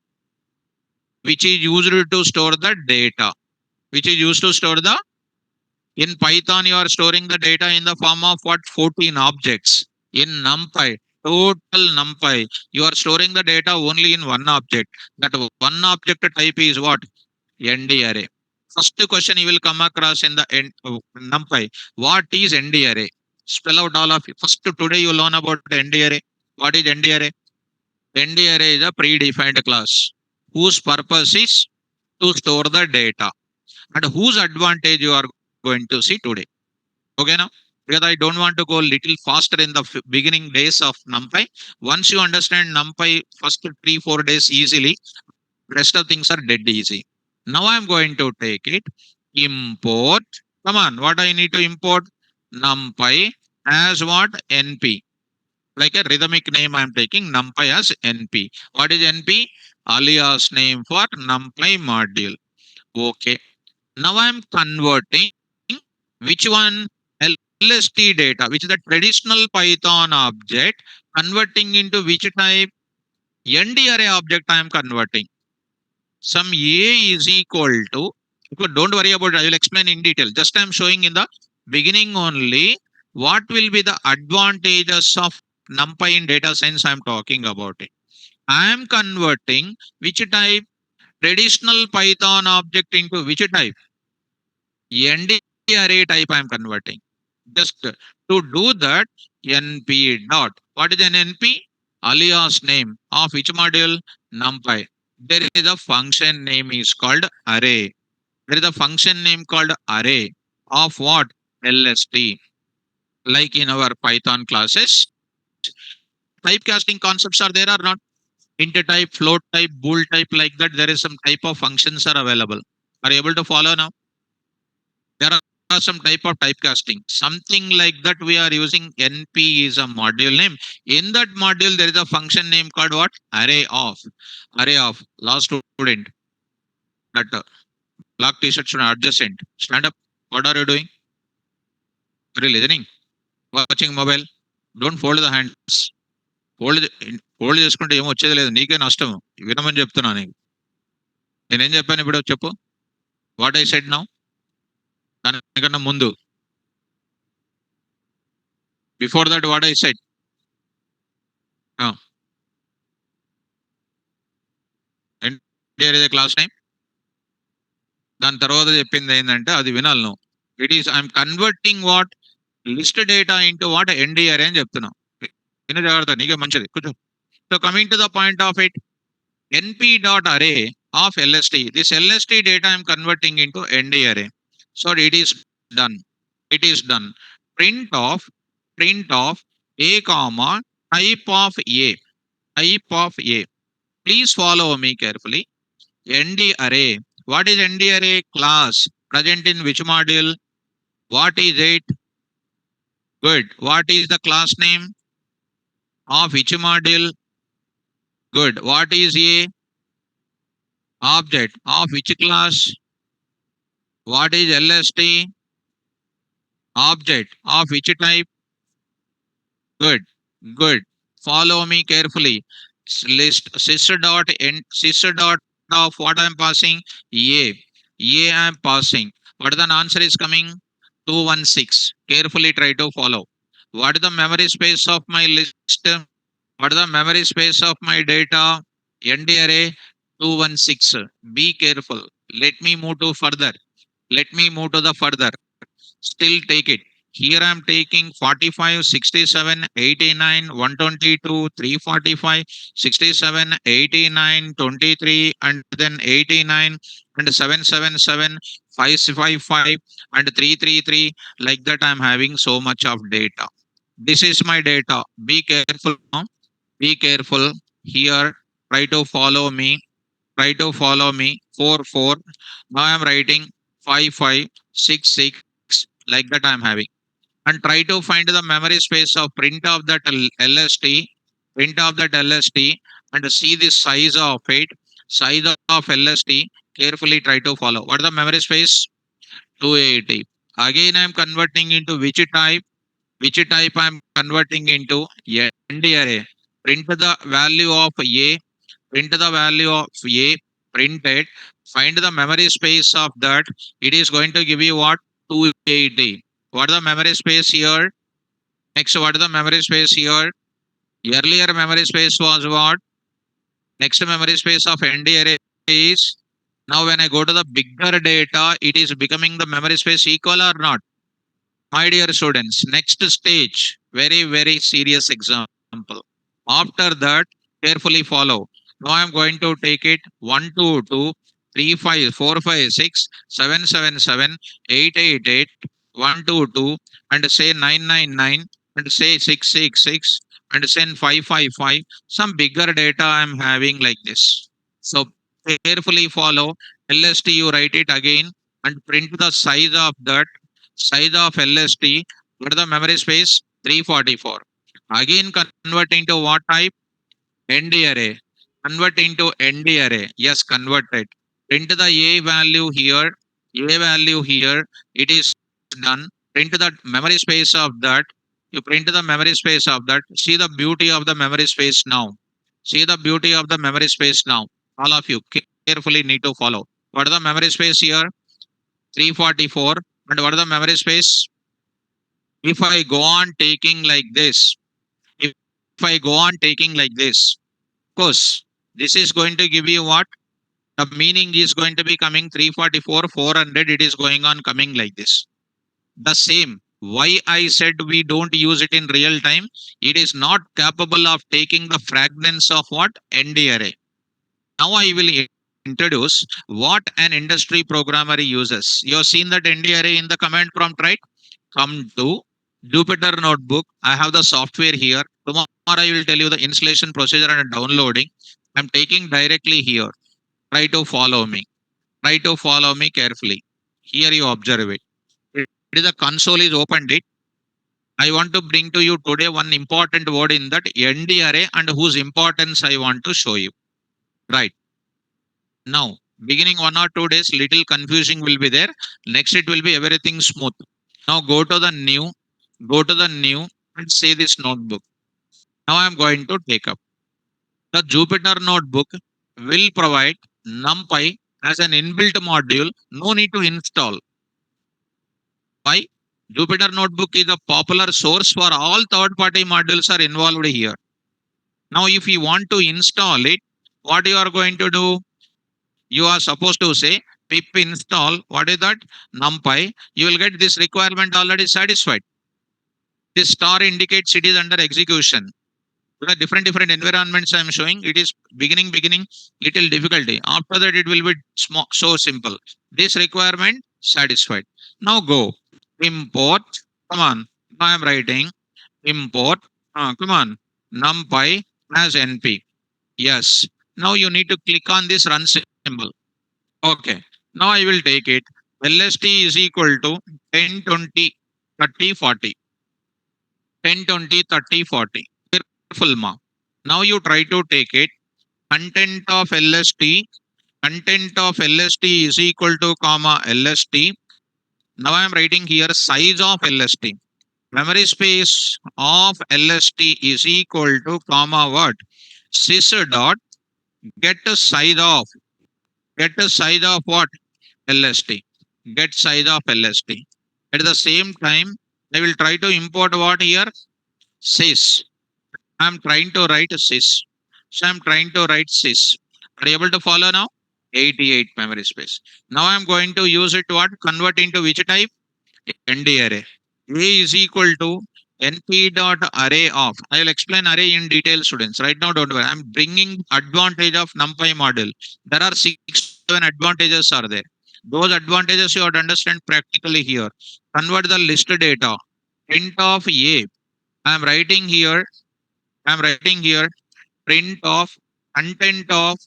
A: Which is used to store the data. Which is used to store the. In Python, you are storing the data in the form of what? 14 objects. In NumPy, total NumPy, you are storing the data only in one object. That one object type is what? ND array. First question you will come across in the NumPy. What is ND array? Spell out all of you. First today you learn about ND array. What is ND array? ND array is a predefined class whose purpose is to store the data and whose advantage you are going to see today. Okay now? Because I don't want to go little faster in the beginning days of NumPy. Once you understand NumPy first 3-4 days easily, rest of things are dead easy. Now I'm going to take it. Import. Come on, what I need to import? NumPy as what? NP. Like a rhythmic name I'm taking NumPy as NP. What is NP? Alias name for NumPy module. Okay. Now I'm converting which one? LST data, which is the traditional Python object, converting into which type? ND array object I am converting. Some A is equal to, don't worry about it, I will explain in detail. Just I am showing in the beginning only what will be the advantages of NumPy in data science I am talking about it. I am converting which type? Traditional Python object into which type? ND array type I am converting. Just to do that, NP dot. What is an NP? Alias name of which module? NumPy. There is a function name is called array. There is a function name called array of what? LST. Like in our Python classes, typecasting concepts are there or not? Int type, float type, bool type, like that. There is some type of functions are available. Are you able to follow now? There are some type of typecasting. Something like that we are using. NP is a module name. In that module, there is a function name called what? Array of. Array of. Last student. That black t-shirt should adjacent. Stand up. What are you doing? Are you listening? Watching mobile? Don't fold the hands. Fold fold చేసుకుంటే ఏమో వచ్చేది లేదు, నీకే నష్టం. వినమని చెప్తున్నా నీకు. నేనేం చెప్పాను ఇప్పుడు చెప్పు. What I said now? దానికన్నా ముందు, before that what I said? NTR class time. దాని తర్వాత చెప్పింది ఏంటంటే అది వినాలి నువ్వు. It is I'm converting what list data into what NDRA అని చెప్తున్నావు. విన జాగ్రత్త, నీకే మంచిది కొంచెం. So coming to the point of it, np.array of lst. This lst data I'm converting into ND-array. So it is done. It is done. Print of a comma type of a. Type of a. Please follow me carefully. ND-array. What is ND-array? Class. Present in which module? What is it? Good. What is the class name of which module? Good. What is a? Object of which class? What is LST? Object of which type? Good, good. Follow me carefully. List sister dot of what I'm passing? A. I'm passing. What the answer is coming? 216. Carefully try to follow. What is the memory space of my list? What is the memory space of my data? ND array 216. Be careful. Let me move to further. Let me move to the further. Still take it. Here I am taking 45, 67, 89, 122, 345, 67, 89, 23, and then 89, and 777, 555, and 333. Like that, I am having so much of data. This is my data. Be careful now. Be careful. Here, try to follow me. Try to follow me. 4, 4. Now I am writing 5, 5, 6, 6. Like that I am having. And try to find the memory space of print of that LST. Print of that LST. And see the size of it. Size of LST. Carefully try to follow. What is the memory space? 280. Again I am converting into which type? Which type I am converting into? ND array. Print the value of A. Print the value of A. Print it. Find the memory space of that. It is going to give you what? 280. What is the memory space here? Next, what is the memory space here? Earlier memory space was what? Next memory space of ND array is, now when I go to the bigger data, it is becoming the memory space equal or not? My dear students, next stage, very, very serious example. After that, carefully follow. Now I am going to take it 1, 2, 2, 3, 5, 4, 5, 6, 7, 7, 7, 8, 8, 8, 1, 2, 2, and say 9, 9, 9, and say 6, 6, 6, and send 5, 5, 5. Some bigger data I am having like this. So carefully follow. LST, you write it again and print the size of that. Size of LST. What is the memory space? 344. Again convert into what type? ND array. Convert into ND array. Yes, converted. Print the A value here. A value here. It is done. Print the memory space of that. You print the memory space of that. See the beauty of the memory space now. See the beauty of the memory space now. All of you carefully need to follow. What is the memory space here? 344. And what is the memory space? If I go on taking like this, if I go on taking like this, of course, this is going to give you what? The meaning is going to be coming 344, 400. It is going on coming like this. The same. Why I said we don't use it in real time? It is not capable of taking the fragments of what? ND array. Now I will introduce what an industry programmer uses. You have seen that ND array in the command prompt, right? Come to Jupyter Notebook. I have the software here. Tomorrow I will tell you the installation procedure and downloading. I'm taking directly here. Try to follow me. Try to follow me carefully. Here you observe it. It is a console is opened it. I want to bring to you today one important word in that ND array and whose importance I want to show you. Right. Now, beginning 1 or 2 days, little confusing will be there. Next, it will be everything smooth. Now, go to the new and say this notebook. Now, I'm going to take up. The Jupyter notebook will provide NumPy as an inbuilt module. No need to install. Why? Jupyter notebook is a popular source for all third-party modules are involved here. Now, if you want to install it, what you are going to do? You are supposed to say pip install. What is that? NumPy. You will get this requirement already satisfied. This star indicates it is under execution. There are different environments I am showing. It is beginning little difficulty. After that, it will be small, so simple. This requirement satisfied. Now go import. Come on. Now I am writing import. Come on. NumPy as NP. Yes. Now you need to click on this run symbol. Okay. Now I will take it. LST is equal to 10, 20, 30, 40. 10, 20, 30, 40. Careful, ma. Now you try to take it. Content of LST. Content of LST is equal to comma LST. Now I am writing here size of LST. Memory space of LST is equal to comma what? Sys dot get a size of. Get a size of what? LST. Get size of LST. At the same time, I will try to import what here? Sys. I'm trying to write sys. So I'm trying to write sys. Are you able to follow now? 88 memory space. Now I'm going to use it to what? Convert into which type? ND array. A is equal to np dot array of. I will explain array in detail, students. Right now, don't worry. I'm bringing advantage of NumPy model. There are 6, 7 advantages are there. Those advantages you have to understand practically here. Convert the list data. Print of A. I'm writing here. I'm writing here. Print of content of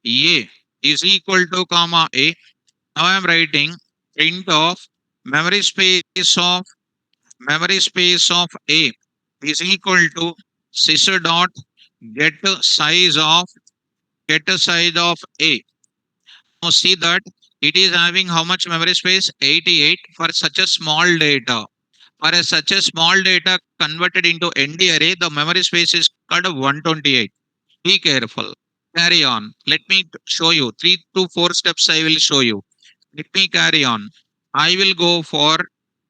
A: A is equal to comma A. Now I'm writing print of memory space of A is equal to sys dot get size of A. Now see that it is having how much memory space? 88 for such a small data. For such a small data converted into ND array, the memory space is called 128. Be careful. Carry on. Let me show you 3 to 4 steps. I will show you. Let me carry on. I will go for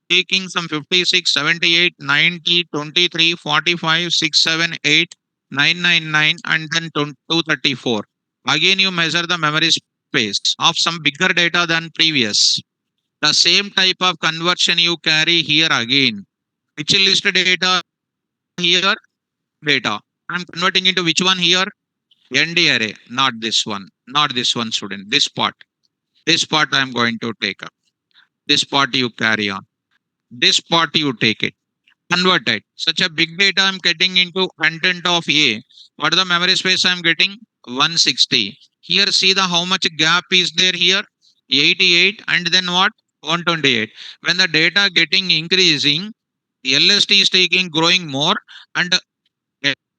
A: taking some 56, 78, 90, 23, 45, 6, 7, 8, 999, and then 234. Again, you measure the memory space of some bigger data than previous. The same type of conversion you carry here again. Which list data here? Data. I'm converting into which one here? ND array. Not this one. Not this one, student. This part. This part I'm going to take up. This part you carry on. This part you take it. Convert it. Such a big data I'm getting into content of A. What is the memory space I'm getting? 160. Here see the how much gap is there here? 88 and then what? 128. When the data getting increasing, LST is taking growing more and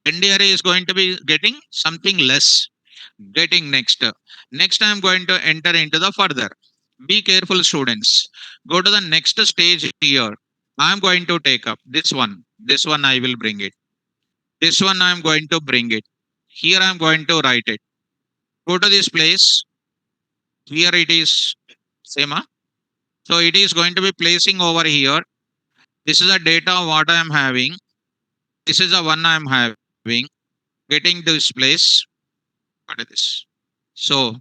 A: ND array is going to be getting something less. Getting next. Next I'm going to enter into the further. Be careful, students. Go to the next stage here. I'm going to take up this one. This one I will bring it. This one I'm going to bring it. Here I'm going to write it. Go to this place. Here it is same. So it is going to be placing over here. This is the data what I am having. This is the one I am having. Getting this place. What is this? So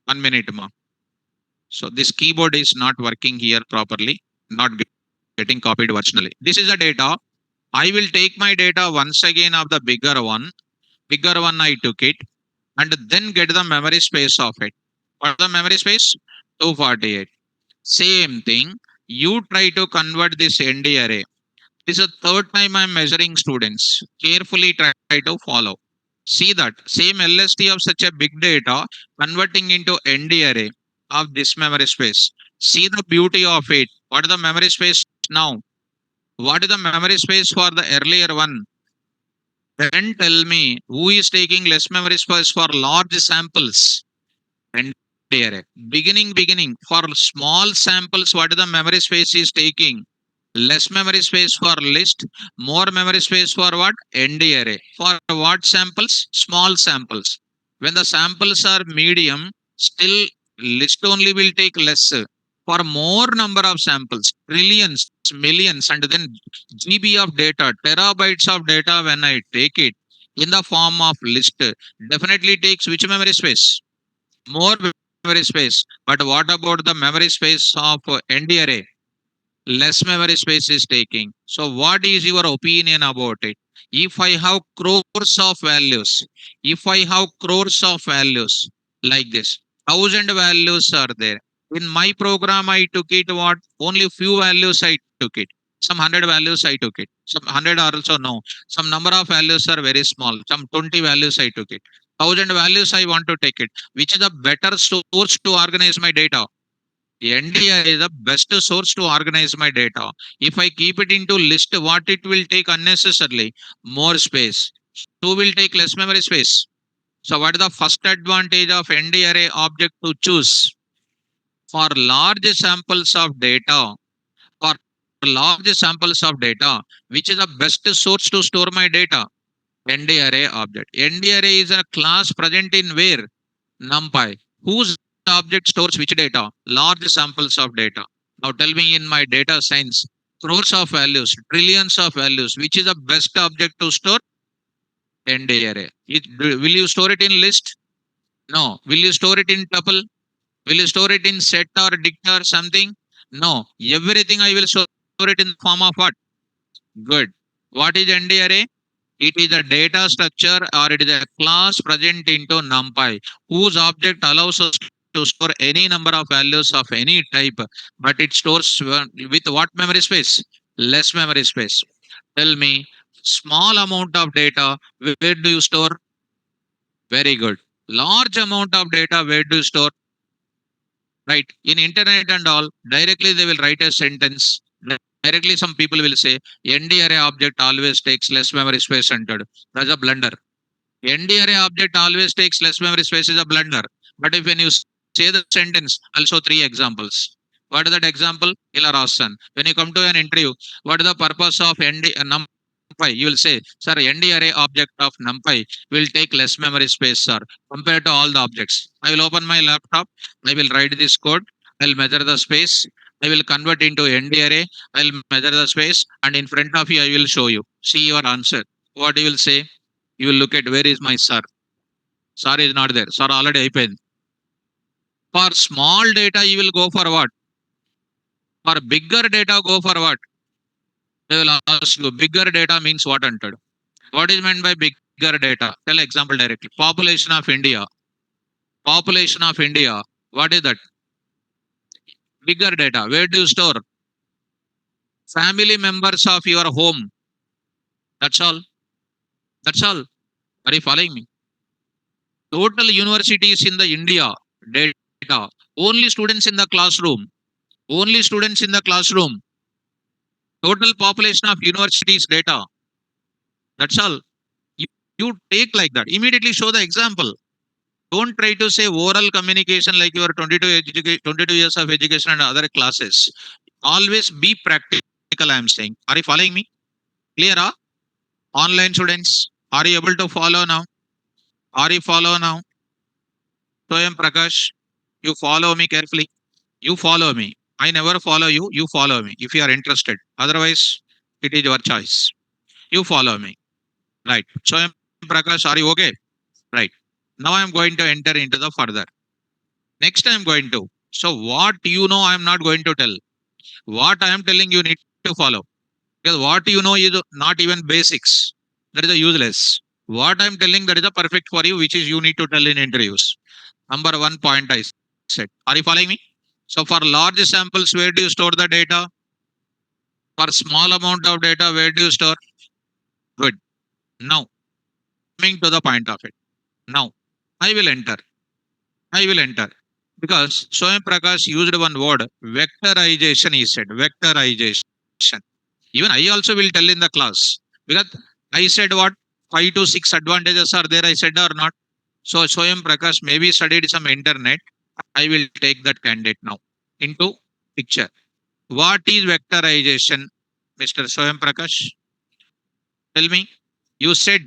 A: 1 minute more. So this keyboard is not working here properly. Not getting copied virtually. This is the data. I will take my data once again of the bigger one. Bigger one I took it and then get the memory space of it. What the memory space? 248. Same thing. You try to convert this ND array. This is the third time I'm measuring students. Carefully try to follow. See that same LST of such a big data converting into ND array of this memory space. See the beauty of it. What is the memory space now? What is the memory space for the earlier one? Then tell me who is taking less memory space for large samples? And array. Beginning. For small samples, what is the memory space is taking? Less memory space for list, more memory space for what? ND array. For what samples? Small samples. When the samples are medium, still list only will take less. For more number of samples, trillions, millions, and then GB of data, terabytes of data, when I take it in the form of list, definitely takes which memory space? More memory space. But what about the memory space of ND array? Less memory space is taking. So, what is your opinion about it? If I have crores of values, if I have crores of values like this, 1,000 values are there. In my program, I took it what? Only few values I took it. Some 100 values I took it. Some 100 are also no. Some number of values are very small. Some 20 values I took it. 1,000 values I want to take it. Which is the better source to organize my data? NDI is the best source to organize my data. If I keep it into list, what it will take unnecessarily? More space. Who will take less memory space? So, what is the first advantage of ND array object to choose? For large samples of data, for large samples of data, which is the best source to store my data? ND array object. ND array is a class present in where? Numpy. Whose object stores which data? Large samples of data. Now tell me in my data science, crores of values, trillions of values, which is the best object to store? ND array. Will you store it in list? No. Will you store it in tuple? Will you store it in set or dict or something? No. Everything I will store it in the form of what? Good. What is ND array? It is a data structure or it is a class present into NumPy whose object allows us to store any number of values of any type, but it stores with what memory space? Less memory space. Tell me, small amount of data, where do you store? Very good. Large amount of data, where do you store? Right. In internet and all, directly they will write a sentence. Directly, some people will say, ND array object always takes less memory space entered. That's a blunder. ND array object always takes less memory space is a blunder. But if when you say the sentence, I'll show three examples. What is that example? Ilarasan. When you come to an interview, what is the purpose of NumPy? You will say, sir, ND array object of NumPy will take less memory space, sir, compared to all the objects. I will open my laptop. I will write this code. I'll measure the space. I will convert into ND array. I'll measure the space. And in front of you, I will show you. See your answer. What you will say? You will look at where is my sir. Sir is not there. Sir already open. For small data, you will go for what? For bigger data, go for what? They will ask you, bigger data means what entered? What is meant by bigger data? Tell example directly. Population of India. Population of India. What is that? Bigger data. Where do you store? Family members of your home. That's all. That's all. Are you following me? Total universities in the India data. Only students in the classroom. Only students in the classroom. Total population of universities data. That's all. You, you take like that. Immediately show the example. Don't try to say oral communication like you are 22 years of education and other classes. Always be practical, I am saying. Are you following me? Clear? Huh? Online students, are you able to follow now? Are you follow now? Toyam Prakash, you follow me carefully. You follow me. I never follow you. You follow me if you are interested. Otherwise, it is your choice. You follow me. Right. So, Prakash, are you okay? Right. Now I am going to enter into the further. Next, I am going to. So, what you know, I am not going to tell. What I am telling you need to follow. Because what you know is not even basics. That is a useless. What I am telling that is a perfect for you, which is you need to tell in interviews. Number one point I said. Are you following me? So, for large samples, where do you store the data? For small amount of data, where do you store? Good. Now, coming to the point of it. Now, I will enter. I will enter. Because Swayam Prakash used one word, vectorization, he said. Vectorization. Even I also will tell in the class. Because I said what? 5 to 6 advantages are there, I said or not. So Swayam Prakash maybe studied some internet. I will take that candidate now into picture. What is vectorization, Mr. Swayam Prakash? Tell me. You said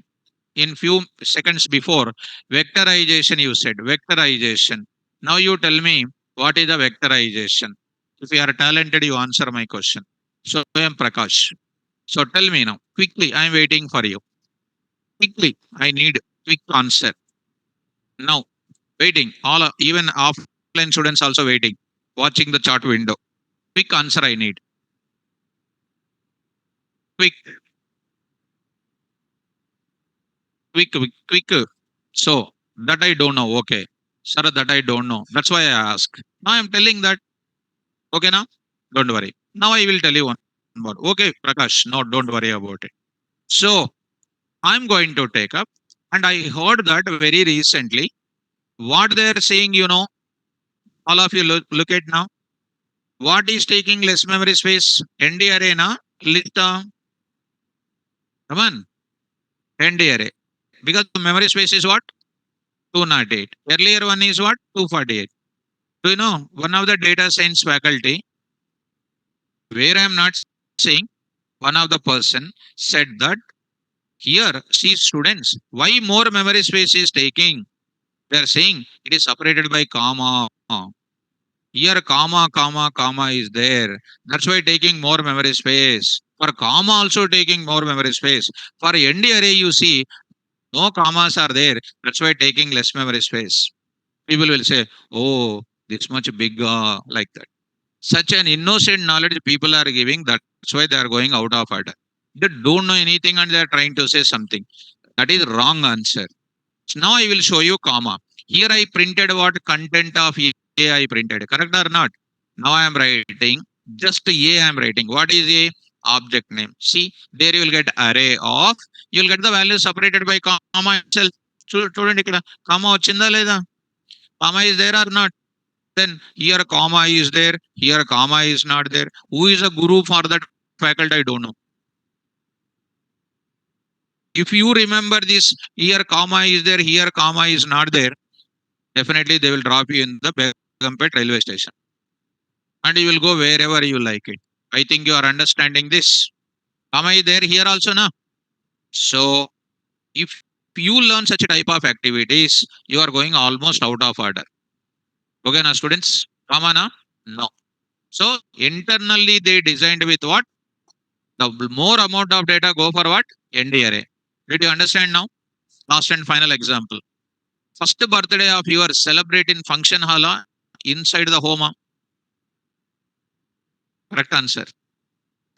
A: in few seconds before vectorization. You said vectorization. Now you tell me what is the vectorization. If you are talented, you answer my question. So I am Prakash. So tell me now quickly. I am waiting for you. Quickly. I need quick answer. Now waiting. Even offline students also waiting, watching the chat window. Quick answer I need. Quick, quick. So that I don't know. Okay, sir, that I don't know. That's why I ask. Now I'm telling that. Okay, now don't worry. Now I will tell you one more. Okay, Prakash. No, don't worry about it. So I'm going to take up, and I heard that very recently. What they are saying, all of you look at now. What is taking less memory space? ND array, na? Lista. Come on, ND array. Because the memory space is what? 208. Earlier one is what? 248. Do you know one of the data science faculty, where I am not saying, one of the person said that here, see students, why more memory space is taking? They are saying it is separated by comma. Here, comma is there. That's why taking more memory space. For comma also taking more memory space. For ND array, you see no commas are there. That's why taking less memory space. People will say, oh, this much big, like that. Such an innocent knowledge people are giving. That's why they are going out of order. They don't know anything and they are trying to say something. That is wrong answer. So now I will show you comma. Here I printed what content of A I printed. Correct or not? Now I am writing just A I am writing. What is A? Object name. See, there you will get array of. You will get the value separated by comma itself. Student ఇక్కడ comma వచ్చిందా లేదా? Comma is there or not? Then here comma is there, here comma is not there. Who is a guru for that faculty? I don't know. If you remember this, here comma is there, here comma is not there, definitely they will drop you in the Begumpet railway station and you will go wherever you like it. I think you are understanding this. Comma is there here also now. So if you learn such a type of activities, you are going almost out of order. Okay, now students, comma na? No. So internally they designed with what? The more amount of data go for what? ND array. Did you understand now? Last and final example. First birthday of your celebrate in function hall inside the home. Correct answer.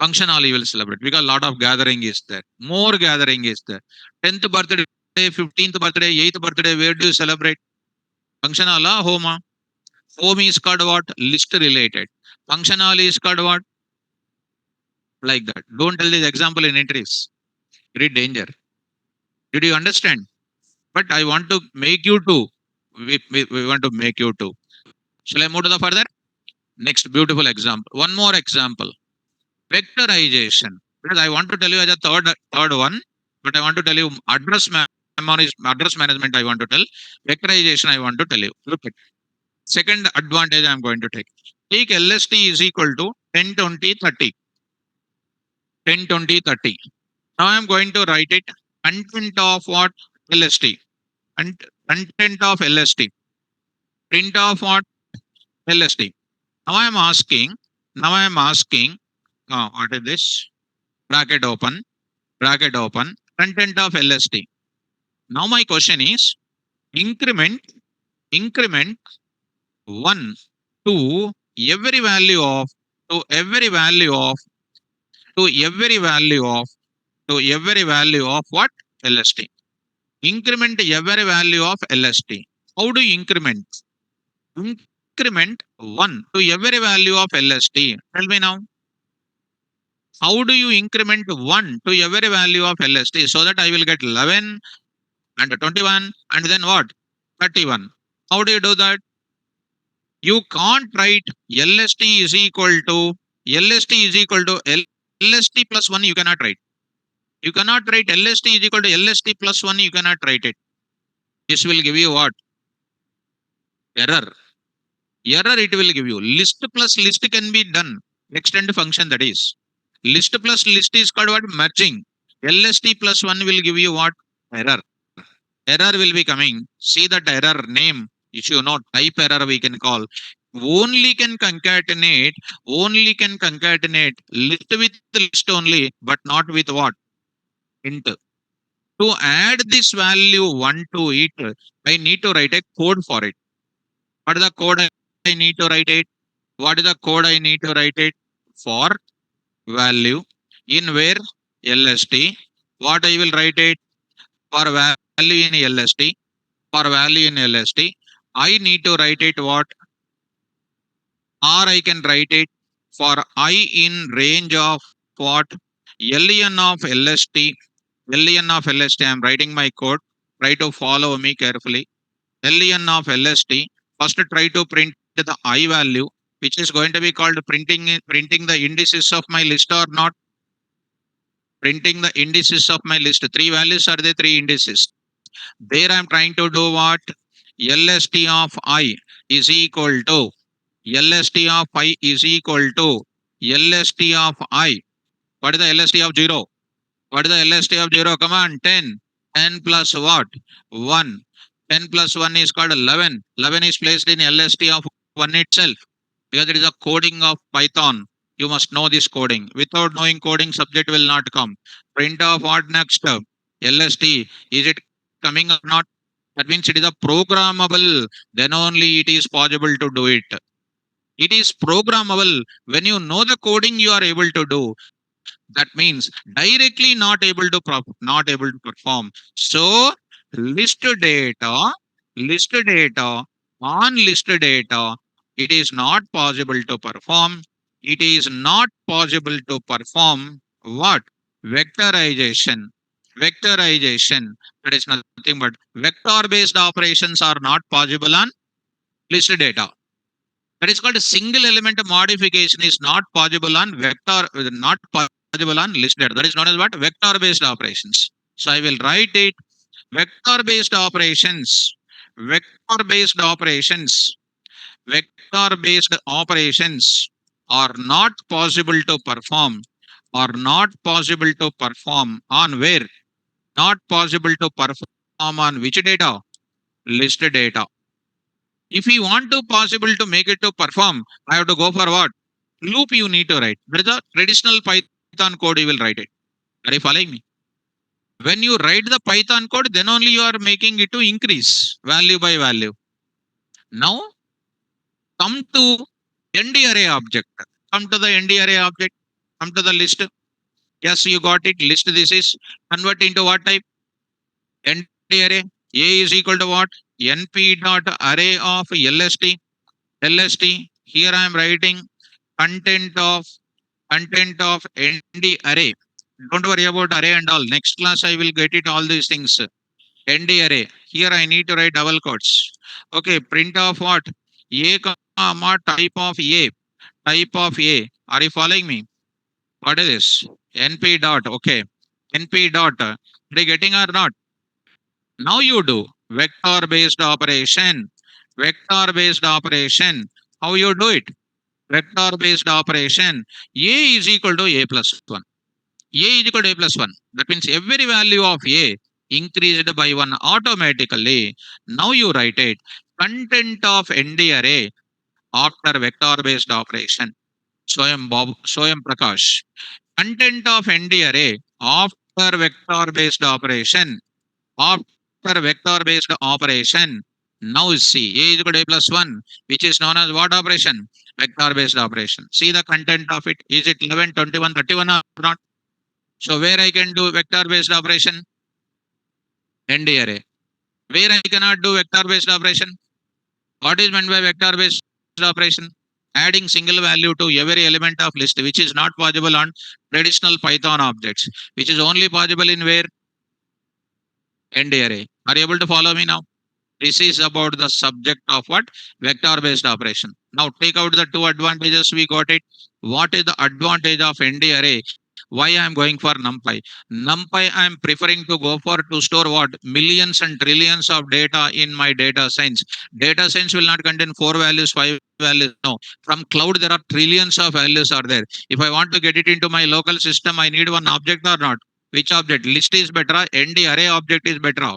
A: Function hall you will celebrate because a lot of gathering is there. More gathering is there. 10th birthday, 15th birthday, 8th birthday, where do you celebrate? Function hall, home. Home is called what? List related. Function hall is called what? Like that. Don't tell this example in entries. Very danger. Did you understand? But I want to make you to. We want to make you to. Shall I move to the further? Next beautiful example. One more example. Vectorization. Because I want to tell you as a third one, but I want to tell you address management. I want to tell vectorization. I want to tell you. Look at second advantage. I am going to take. Take LST is equal to 10, 20, 30. 10, 20, 30. Now I am going to write it. Content of what? LST. And content of LST. Print of what? LST. Now I am asking, what is this? Bracket open, content of LST. Now my question is, increment 1 to every value of, to every value of, to every value of, to every value of what? LST. Increment every value of LST. How do you increment? Increment 1 to every value of LST. Tell me now. How do you increment 1 to every value of LST so that I will get 11 and 21 and then what? 31. How do you do that? You can't write LST is equal to LST plus 1, you cannot write. You cannot write LST is equal to LST plus 1, you cannot write it. This will give you what? Error. Error it will give you. List plus list can be done. Extend function, that is. List plus list is called what? Merging. LST plus 1 will give you what? Error. Error will be coming. See that error name. If you know, type error we can call. Only can concatenate list with list only, but not with what? Int. To add this value 1 to it, I need to write a code for it. What is the code I need to write it? What is the code I need to write it? For value in where? LST. What I will write it? For value in LST. For value in LST. I need to write it what? Or I can write it for I in range of what? LN of LST. LN of LST. I am writing my code. Try to follow me carefully. LN of LST. First try to print the I value, which is going to be called printing the indices of my list or not. Printing the indices of my list. Three values are the three indices. There I am trying to do what? LST of I is equal to LST of I is equal to LST of I. What is the LST of 0? What is the LST of 0? Come on, 10. 10 plus what? 1. 10 plus 1 is called 11. 11 is placed in LST of 1 itself because it is a coding of Python. You must know this coding. Without knowing coding, subject will not come. Print of what next? LST. Is it coming or not? That means it is a programmable. Then only it is possible to do it. It is programmable. When you know the coding, you are able to do. That means directly not able to perform. So list data on list data, it is not possible to perform. It is not possible to perform what? Vectorization. Vectorization. That is nothing but vector based operations are not possible on list data. That is called a single element modification is not possible on not possible on list data. That is known as what? Vector based operations. So I will write it. Vector based operations. Vector based operations. Vector based operations are not possible to perform. Are not possible to perform on where? Not possible to perform on which data? List data. If you want to possible to make it to perform, I have to go for what? Loop you need to write. That is a traditional Python code you will write it. Are you following me? When you write the Python code, then only you are making it to increase value by value. Now come to ND array object. Come to the ND array object. Come to the list. Yes, you got it. List this is. Convert into what type? ND array. A is equal to what? NP dot array of LST. LST. Here I am writing content of ND array. Don't worry about array and all. Next class I will get it all these things. ND array. Here I need to write double quotes. Okay, print of what? A comma type of A. Type of A. Are you following me? What is this? NP dot. Okay. NP dot. Are you getting or not? Now you do. Vector based operation. Vector based operation. How you do it? Vector based operation. A is equal to A plus 1. A is equal to A plus 1. That means every value of A increased by 1 automatically. Now you write it. Content of ND array after vector based operation. So I am Prakash. Content of ND array after vector based operation. After vector based operation. Now see A is equal to A plus 1, which is known as what operation? Vector based operation. See the content of it. Is it 11, 21, 31 or not? So where I can do vector based operation? ND array. Where I cannot do vector based operation? What is meant by vector based operation? adding single value to every element of list, which is not possible on traditional Python objects, which is only possible in where? End array. Are you able to follow me now? This is about the subject of what? Vector based operation. Now take out the two advantages, we got it. What is the advantage of ND array? Why I am going for NumPy? NumPy I am preferring to go for to store what? Millions and trillions of data in my data science. Data science will not contain four values, five values. No. From cloud, there are trillions of values are there. If I want to get it into my local system, I need one object or not? Which object? List is better. ND array object is better.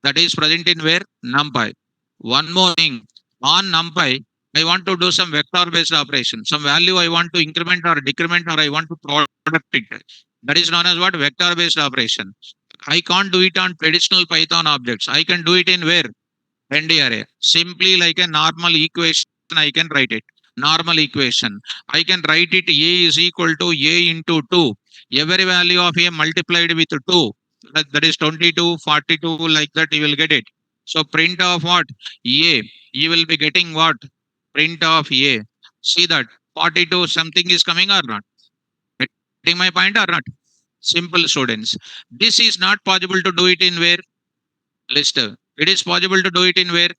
A: That is present in where? NumPy. One more thing. On NumPy, I want to do some vector based operation. Some value I want to increment or decrement or I want to product it. That is known as what? Vector based operation. I can't do it on traditional Python objects. I can do it in where? ND array. Simply like a normal equation, I can write it. Normal equation. I can write it A is equal to A into 2. Every value of A multiplied with 2. That is 22, 42, like that you will get it. So print of what? A. You will be getting what? Print of A. See that 42 something is coming or not? Getting my point or not? Simple students. This is not possible to do it in where? List. It is possible to do it in where?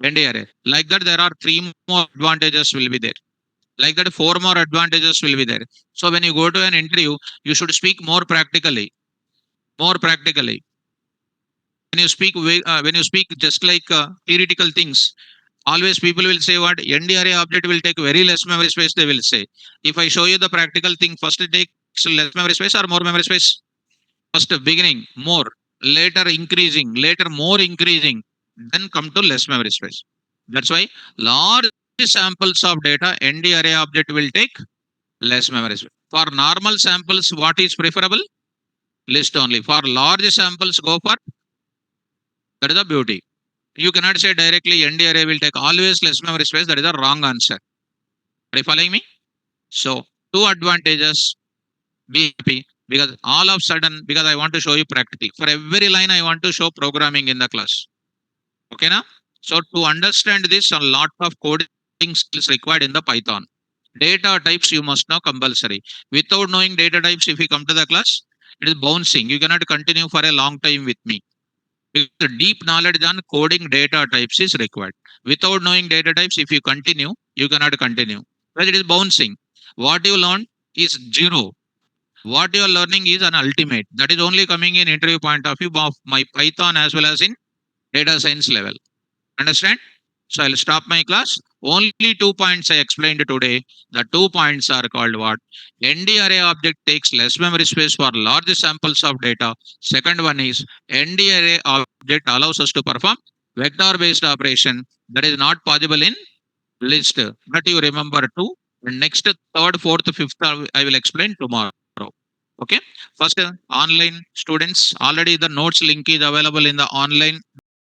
A: ND array. Like that, there are three more advantages will be there. Like that, four more advantages will be there. So when you go to an interview, you should speak more practically. More practically. When you speak just like theoretical things, always people will say what? ND array object will take very less memory space. They will say. If I show you the practical thing, first it takes less memory space or more memory space. First beginning more, later increasing, later more increasing, then come to less memory space. That's why large samples of data, ND array object will take less memory space. For normal samples, what is preferable? List only. For large samples, go for, that is the beauty. You cannot say directly ND array will take always less memory space. That is the wrong answer. Are you following me? So two advantages. Be happy because all of sudden, because I want to show you practically. For every line, I want to show programming in the class. Okay, now? So to understand this, a lot of coding skills required in the Python. Data types you must know compulsory. Without knowing data types, if you come to the class, it is bouncing. You cannot continue for a long time with me. The deep knowledge on coding data types is required. Without knowing data types, if you continue, you cannot continue. Because it is bouncing. What you learn is zero. What you are learning is an ultimate. That is only coming in interview point of view of my Python as well as in data science level. Understand? So I'll stop my class. Only 2 points I explained today. The 2 points are called what? ND array object takes less memory space for large samples of data. Second one is ND array object allows us to perform vector based operation that is not possible in list. But you remember two. Next, third, fourth, fifth, I will explain tomorrow. Okay. First, online students, already the notes link is available in the online